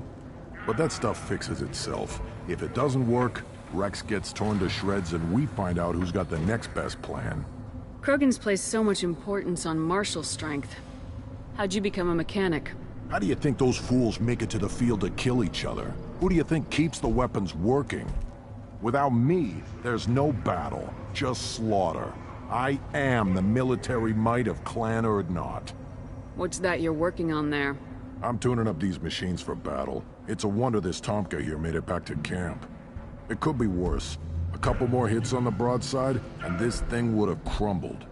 But that stuff fixes itself. If it doesn't work, Rex gets torn to shreds and we find out who's got the next best plan. Krogan's placed so much importance on martial strength. How'd you become a mechanic? How do you think those fools make it to the field to kill each other? Who do you think keeps the weapons working? Without me, there's no battle, just slaughter. I am the military might of Clan Erdnot. What's that you're working on there? I'm tuning up these machines for battle. It's a wonder this Tomka here made it back to camp. It could be worse. A couple more hits on the broadside, and this thing would have crumbled.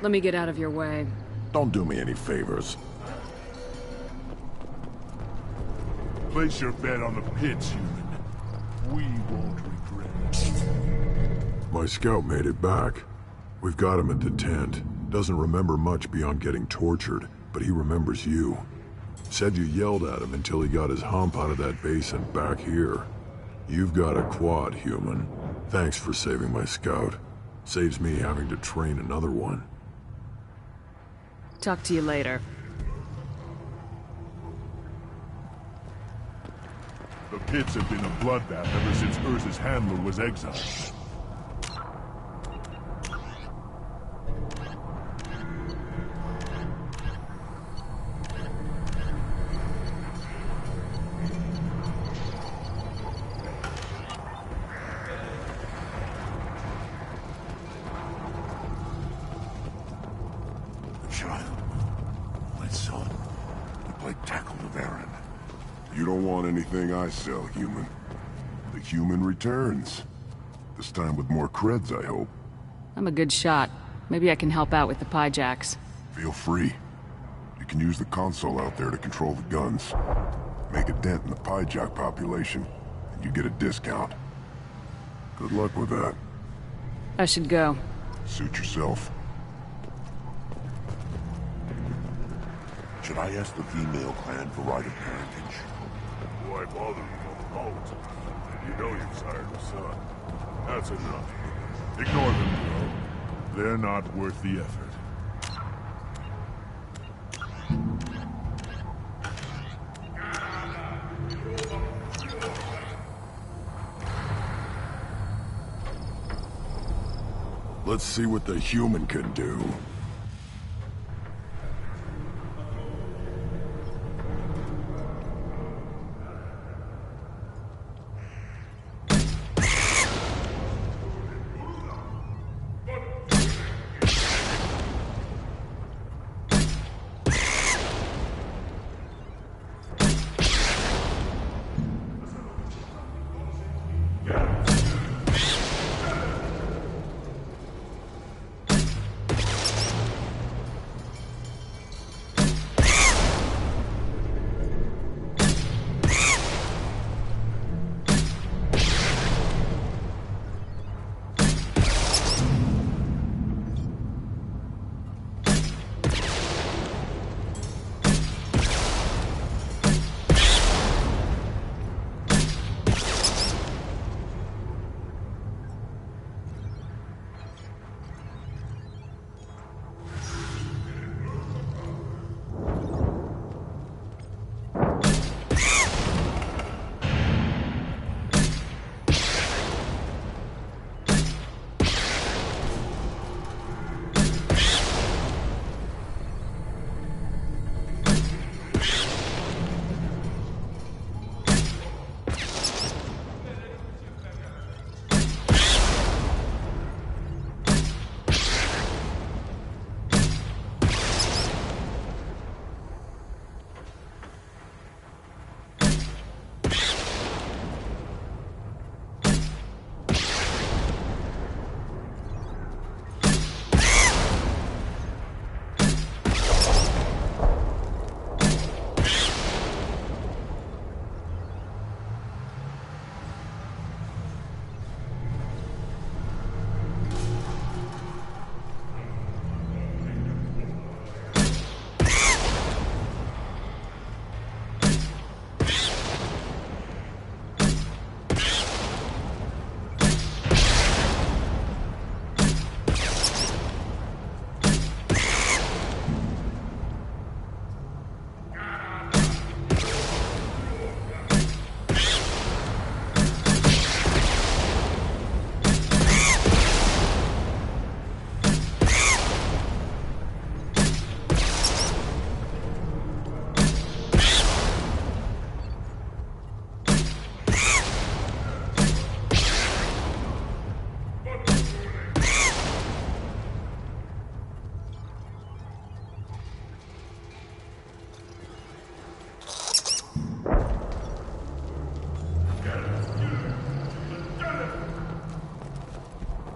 Let me get out of your way. Don't do me any favors. Place your bet on the pits, human. We won't regret. My scout made it back. We've got him in the tent. Doesn't remember much beyond getting tortured, but he remembers you. Said you yelled at him until he got his hump out of that basin back here. You've got a quad, human. Thanks for saving my scout. Saves me having to train another one. Talk to you later. The pits have been a bloodbath ever since Urza's handler was exiled. The child. My son. The blade tackled of Aaron. You don't want anything I sell, human. The human returns. This time with more creds, I hope. I'm a good shot. Maybe I can help out with the pie jacks. Feel free. You can use the console out there to control the guns. Make a dent in the pie jack population, and you get a discount. Good luck with that. I should go. Suit yourself. Should I ask the female clan for right of parentage? Why bother with all the bones? You know you've sired a son. That's enough. Ignore them, bro. They're not worth the effort. Let's see what the human can do.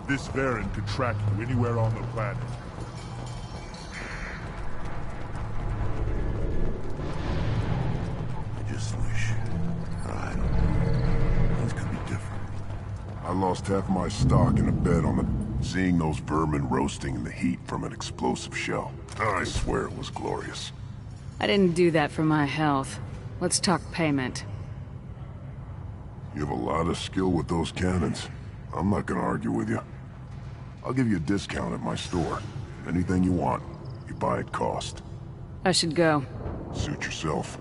This Varen could track you anywhere on the planet. I just wish... I don't know. Things could be different. I lost half my stock in a bet on it. Seeing those vermin roasting in the heat from an explosive shell. I swear it was glorious. I didn't do that for my health. Let's talk payment. You have a lot of skill with those cannons. I'm not gonna argue with you. I'll give you a discount at my store. Anything you want, you buy at cost. I should go. Suit yourself.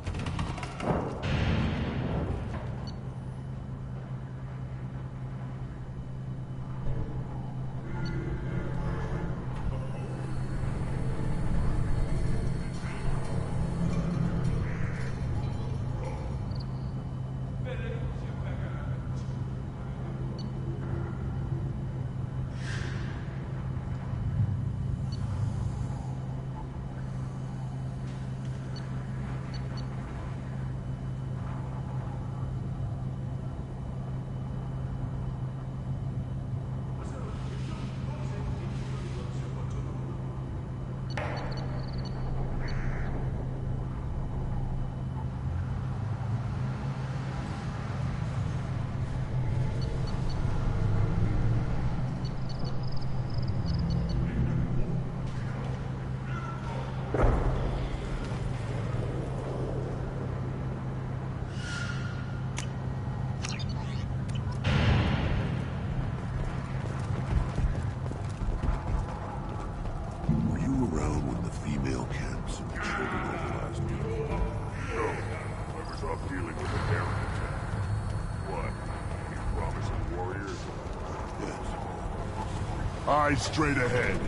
Eyes straight ahead.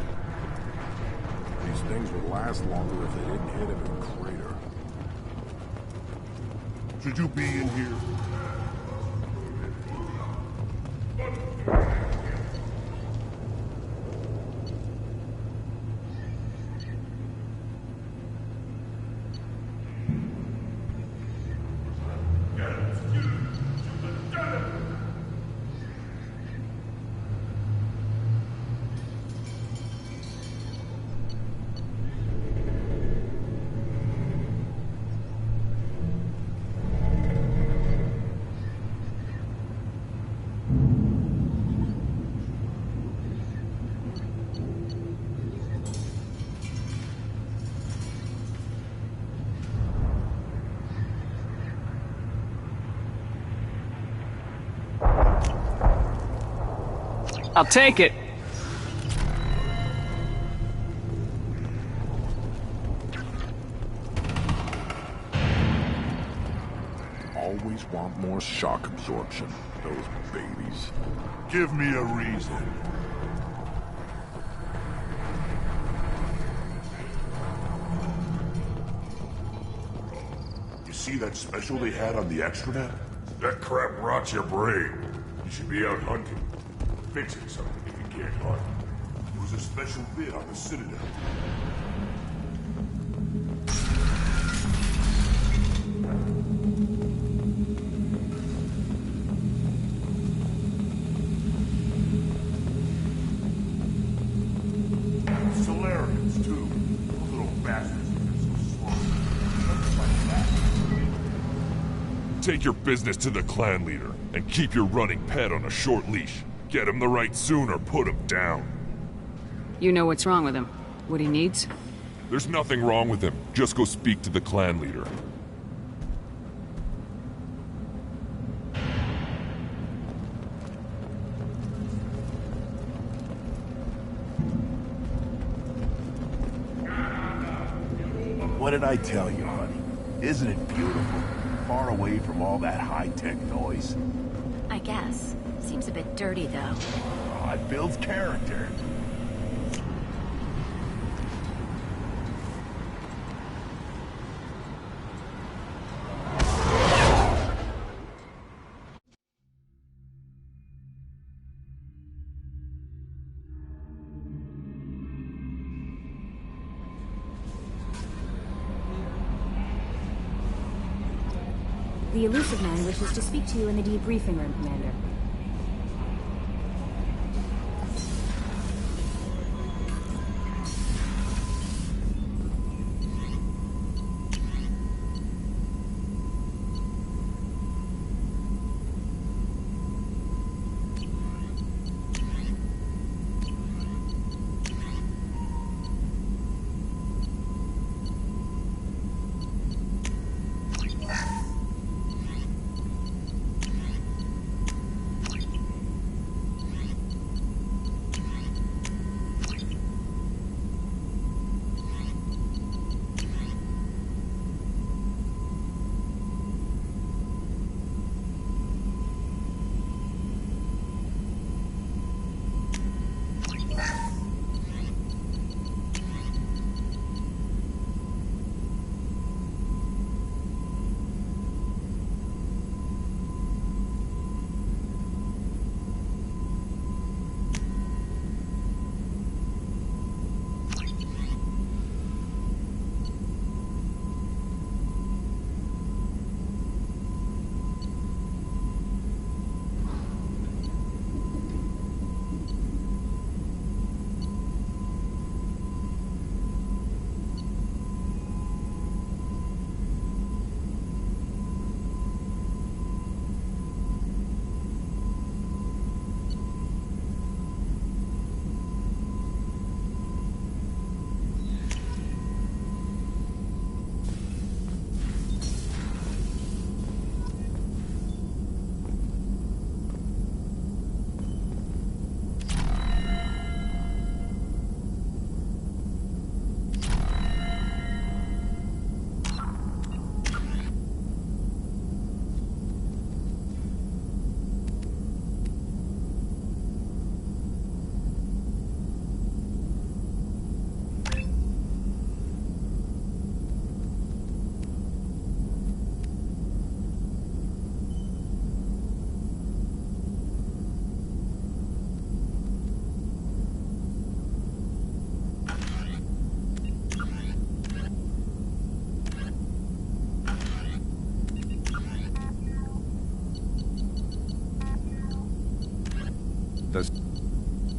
These things would last longer if they didn't hit him in the crater. Should you be in here? I'll take it. Always want more shock absorption, those babies. Give me a reason. You see that special they had on the extranet? That crap rots your brain. You should be out hunting. Fixing something if you can't hunt. There was a special bid on the Citadel. Solarians, too. Those little bastards have been so slow. Something like that. Take your business to the clan leader, and keep your running pet on a short leash. Get him the right soon or put him down. You know what's wrong with him? What he needs? There's nothing wrong with him. Just go speak to the clan leader. What did I tell you, honey? Isn't it beautiful? Far away from all that high-tech noise. I guess. Seems a bit dirty, though. Oh, it builds character. The elusive man wishes to speak to you in the debriefing room, Commander.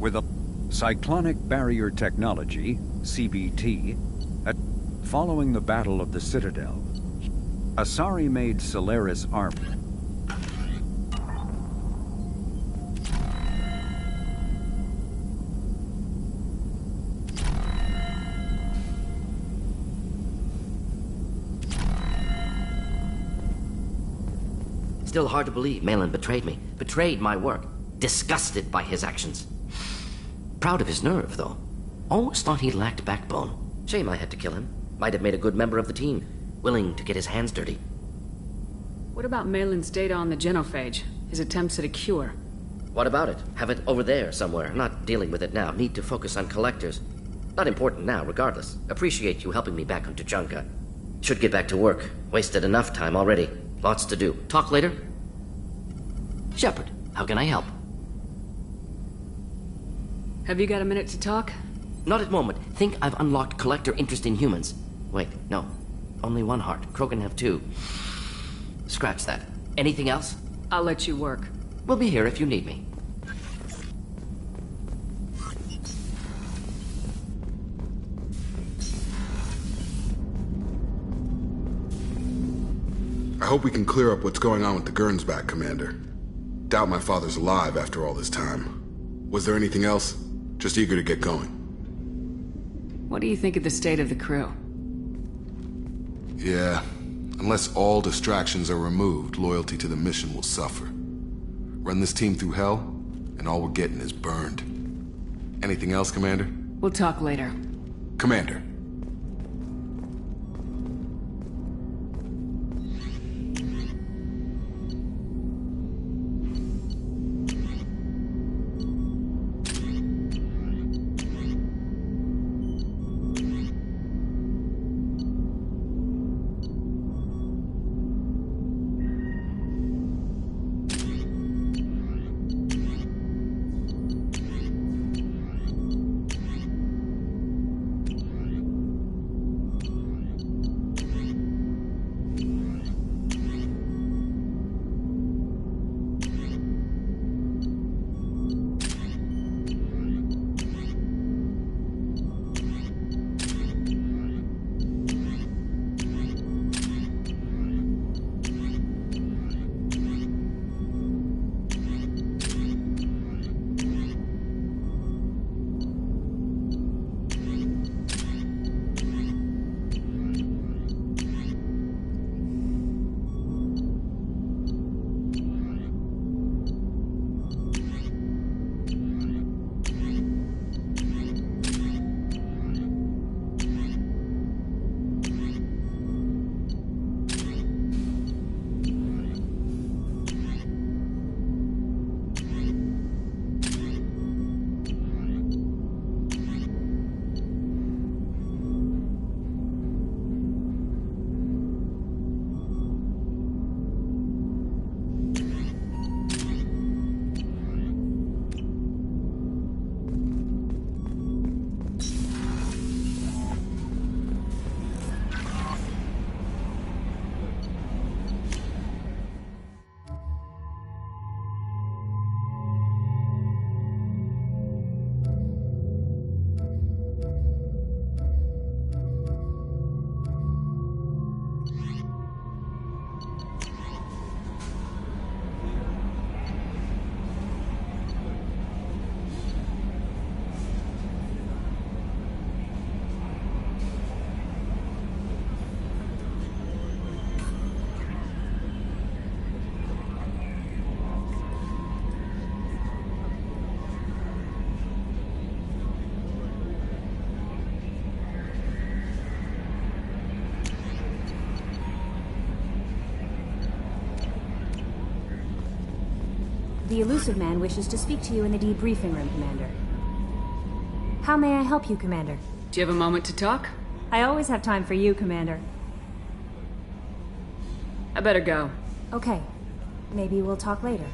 With a cyclonic barrier technology, CBT, following the Battle of the Citadel, Asari made Solaris armor. Still hard to believe Malin betrayed me. Betrayed my work. Disgusted by his actions. Proud of his nerve, though. Always thought he lacked backbone. Shame I had to kill him. Might have made a good member of the team. Willing to get his hands dirty. What about Malin's data on the genophage? His attempts at a cure? What about it? Have it over there somewhere. Not dealing with it now. Need to focus on collectors. Not important now, regardless. Appreciate you helping me back on Tuchanka. Should get back to work. Wasted enough time already. Lots to do. Talk later? Shepard, how can I help? Have you got a minute to talk? Not at moment. Think I've unlocked collector interest in humans. Wait, no. Only one heart. Krogan have two. Scratch that. Anything else? I'll let you work. We'll be here if you need me. I hope we can clear up what's going on with the Gernsback, Commander. Doubt my father's alive after all this time. Was there anything else? Just eager to get going. What do you think of the state of the crew? Yeah, unless all distractions are removed, loyalty to the mission will suffer. Run this team through hell, and all we're getting is burned. Anything else, Commander? We'll talk later. Commander. The elusive man wishes to speak to you in the debriefing room, Commander. How may I help you, Commander? Do you have a moment to talk? I always have time for you, Commander. I better go. Okay. Maybe we'll talk later.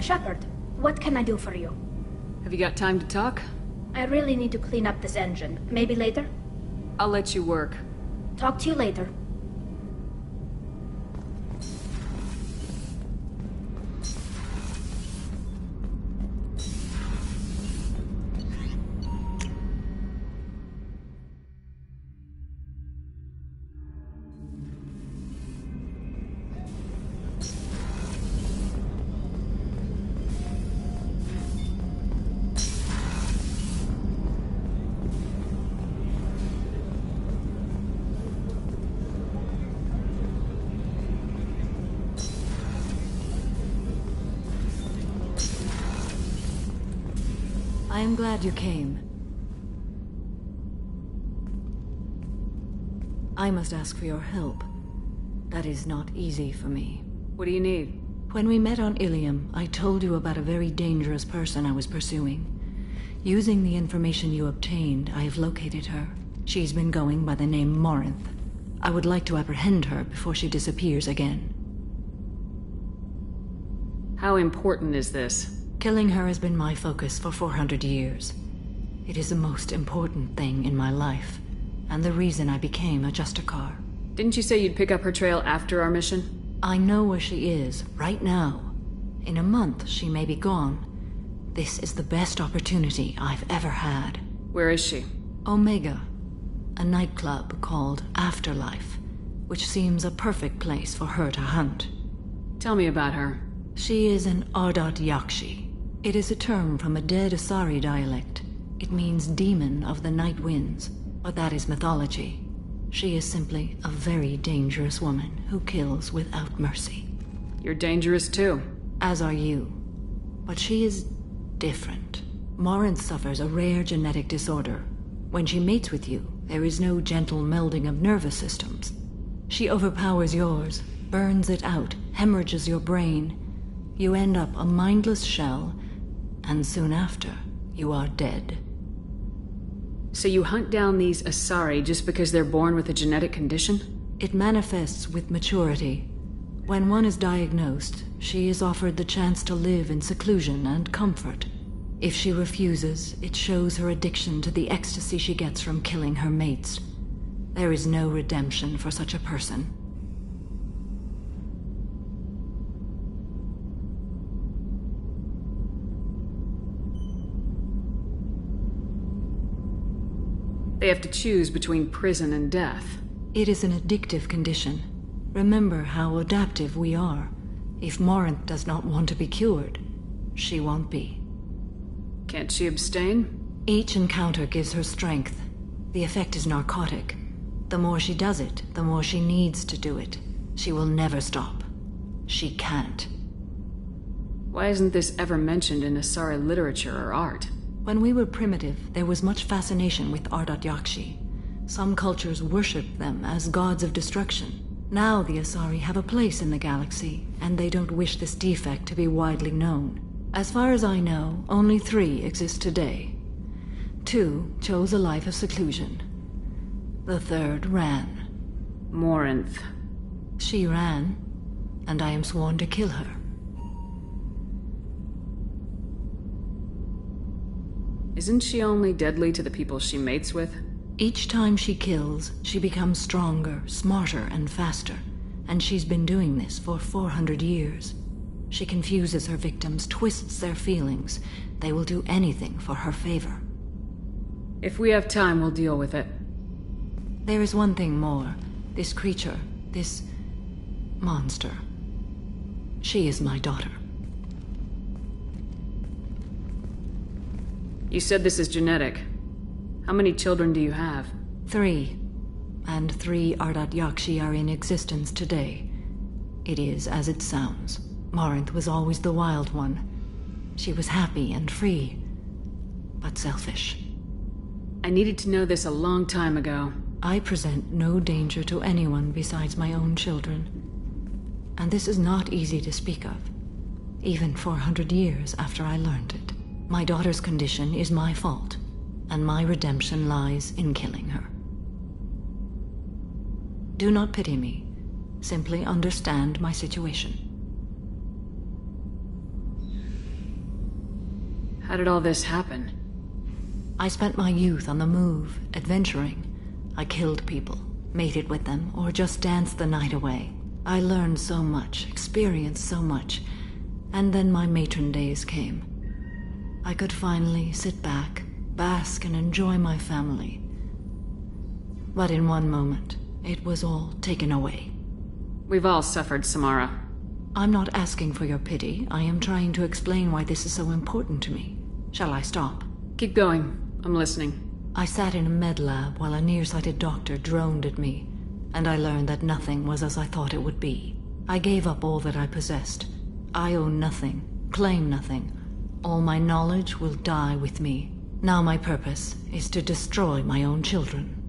Shepard, what can I do for you? Have you got time to talk? I really need to clean up this engine. Maybe later? I'll let you work. Talk to you later. I am glad you came. I must ask for your help. That is not easy for me. What do you need? When we met on Ilium, I told you about a very dangerous person I was pursuing. Using the information you obtained, I have located her. She's been going by the name Morinth. I would like to apprehend her before she disappears again. How important is this? Killing her has been my focus for 400 years. It is the most important thing in my life, and the reason I became a Justicar. Didn't you say you'd pick up her trail after our mission? I know where she is, right now. In a month, she may be gone. This is the best opportunity I've ever had. Where is she? Omega, a nightclub called Afterlife, which seems a perfect place for her to hunt. Tell me about her. She is an Ardot Yakshi. It is a term from a dead Asari dialect. It means demon of the night winds, but that is mythology. She is simply a very dangerous woman who kills without mercy. You're dangerous too. As are you. But she is different. Morinth suffers a rare genetic disorder. When she mates with you, there is no gentle melding of nervous systems. She overpowers yours, burns it out, hemorrhages your brain. You end up a mindless shell, and soon after, you are dead. So you hunt down these Asari just because they're born with a genetic condition? It manifests with maturity. When one is diagnosed, she is offered the chance to live in seclusion and comfort. If she refuses, it shows her addiction to the ecstasy she gets from killing her mates. There is no redemption for such a person. They have to choose between prison and death. It is an addictive condition. Remember how adaptive we are. If Morinth does not want to be cured, she won't be. Can't she abstain? Each encounter gives her strength. The effect is narcotic. The more she does it, the more she needs to do it. She will never stop. She can't. Why isn't this ever mentioned in Asari literature or art? When we were primitive, there was much fascination with Ardot Yakshi. Some cultures worshipped them as gods of destruction. Now the Asari have a place in the galaxy, and they don't wish this defect to be widely known. As far as I know, only 3 exist today. 2 chose a life of seclusion. The 3rd ran. Morinth. She ran, and I am sworn to kill her. Isn't she only deadly to the people she mates with? Each time she kills, she becomes stronger, smarter, and faster. And she's been doing this for 400 years. She confuses her victims, twists their feelings. They will do anything for her favor. If we have time, we'll deal with it. There is one thing more. This creature, this monster. She is my daughter. You said this is genetic. How many children do you have? 3. And 3 Ardot Yakshi are in existence today. It is as it sounds. Morinth was always the wild one. She was happy and free, but selfish. I needed to know this a long time ago. I present no danger to anyone besides my own children. And this is not easy to speak of, even 400 years after I learned it. My daughter's condition is my fault, and my redemption lies in killing her. Do not pity me. Simply understand my situation. How did all this happen? I spent my youth on the move, adventuring. I killed people, mated with them, or just danced the night away. I learned so much, experienced so much, and then my matron days came. I could finally sit back, bask and enjoy my family. But in one moment, it was all taken away. We've all suffered, Samara. I'm not asking for your pity. I am trying to explain why this is so important to me. Shall I stop? Keep going. I'm listening. I sat in a med lab while a nearsighted doctor droned at me, and I learned that nothing was as I thought it would be. I gave up all that I possessed. I own nothing, claim nothing. All my knowledge will die with me. Now my purpose is to destroy my own children.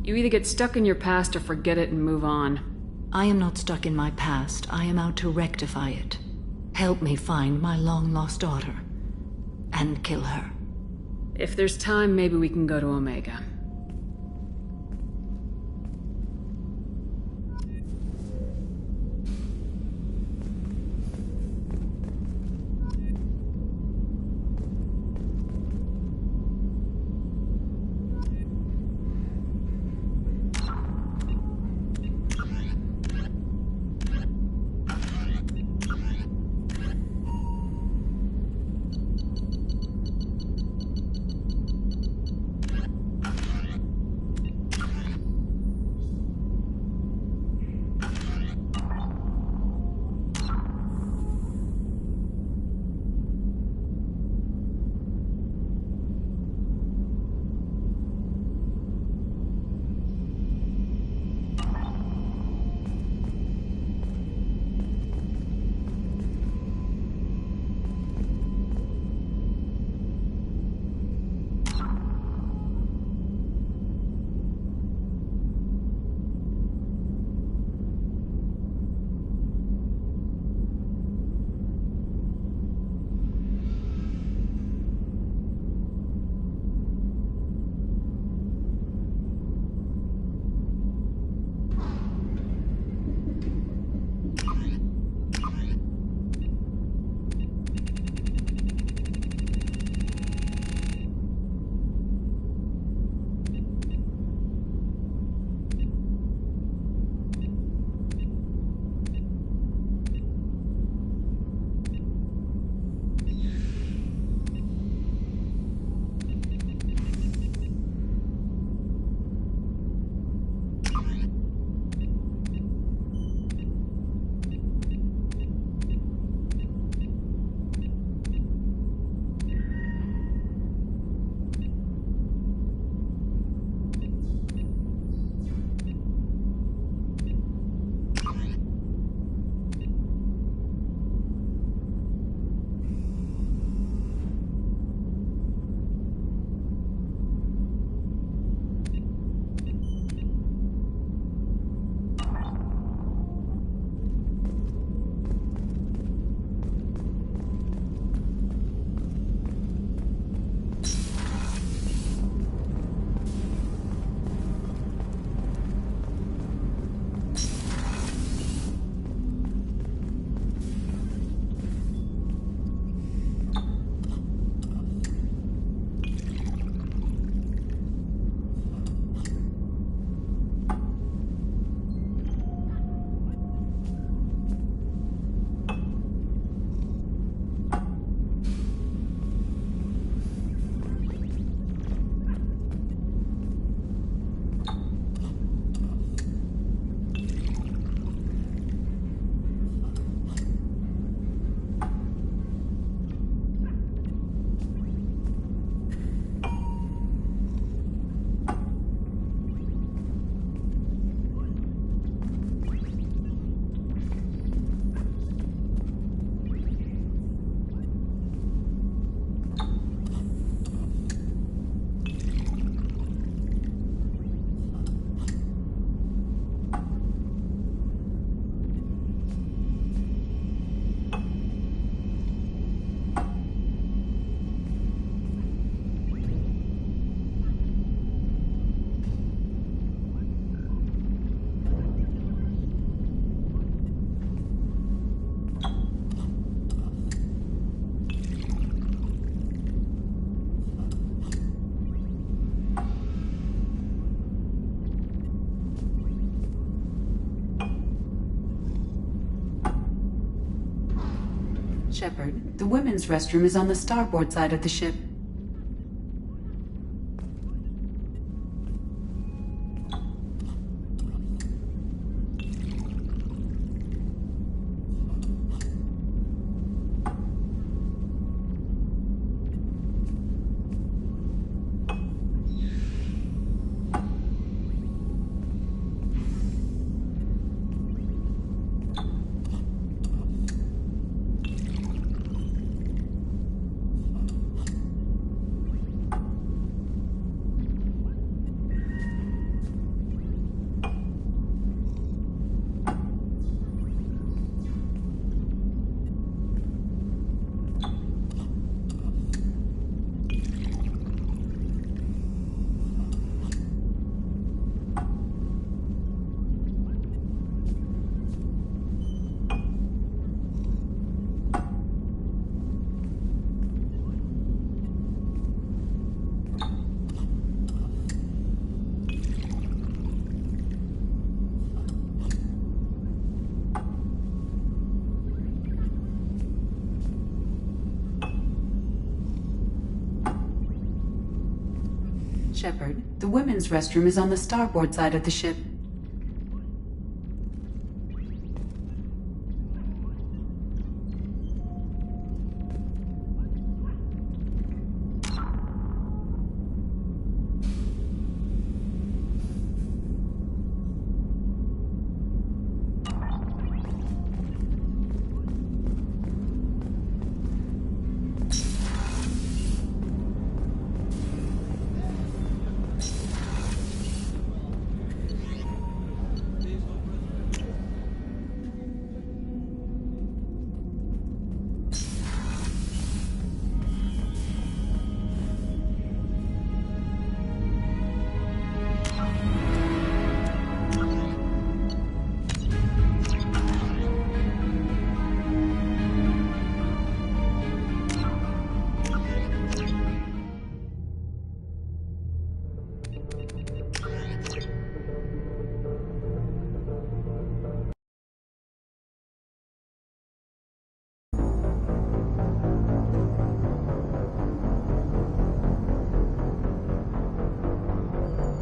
You either get stuck in your past or forget it and move on. I am not stuck in my past. I am out to rectify it. Help me find my long-lost daughter. And kill her. If there's time, maybe we can go to Omega. Shepard, the women's restroom is on the starboard side of the ship. Shepard, the women's restroom is on the starboard side of the ship.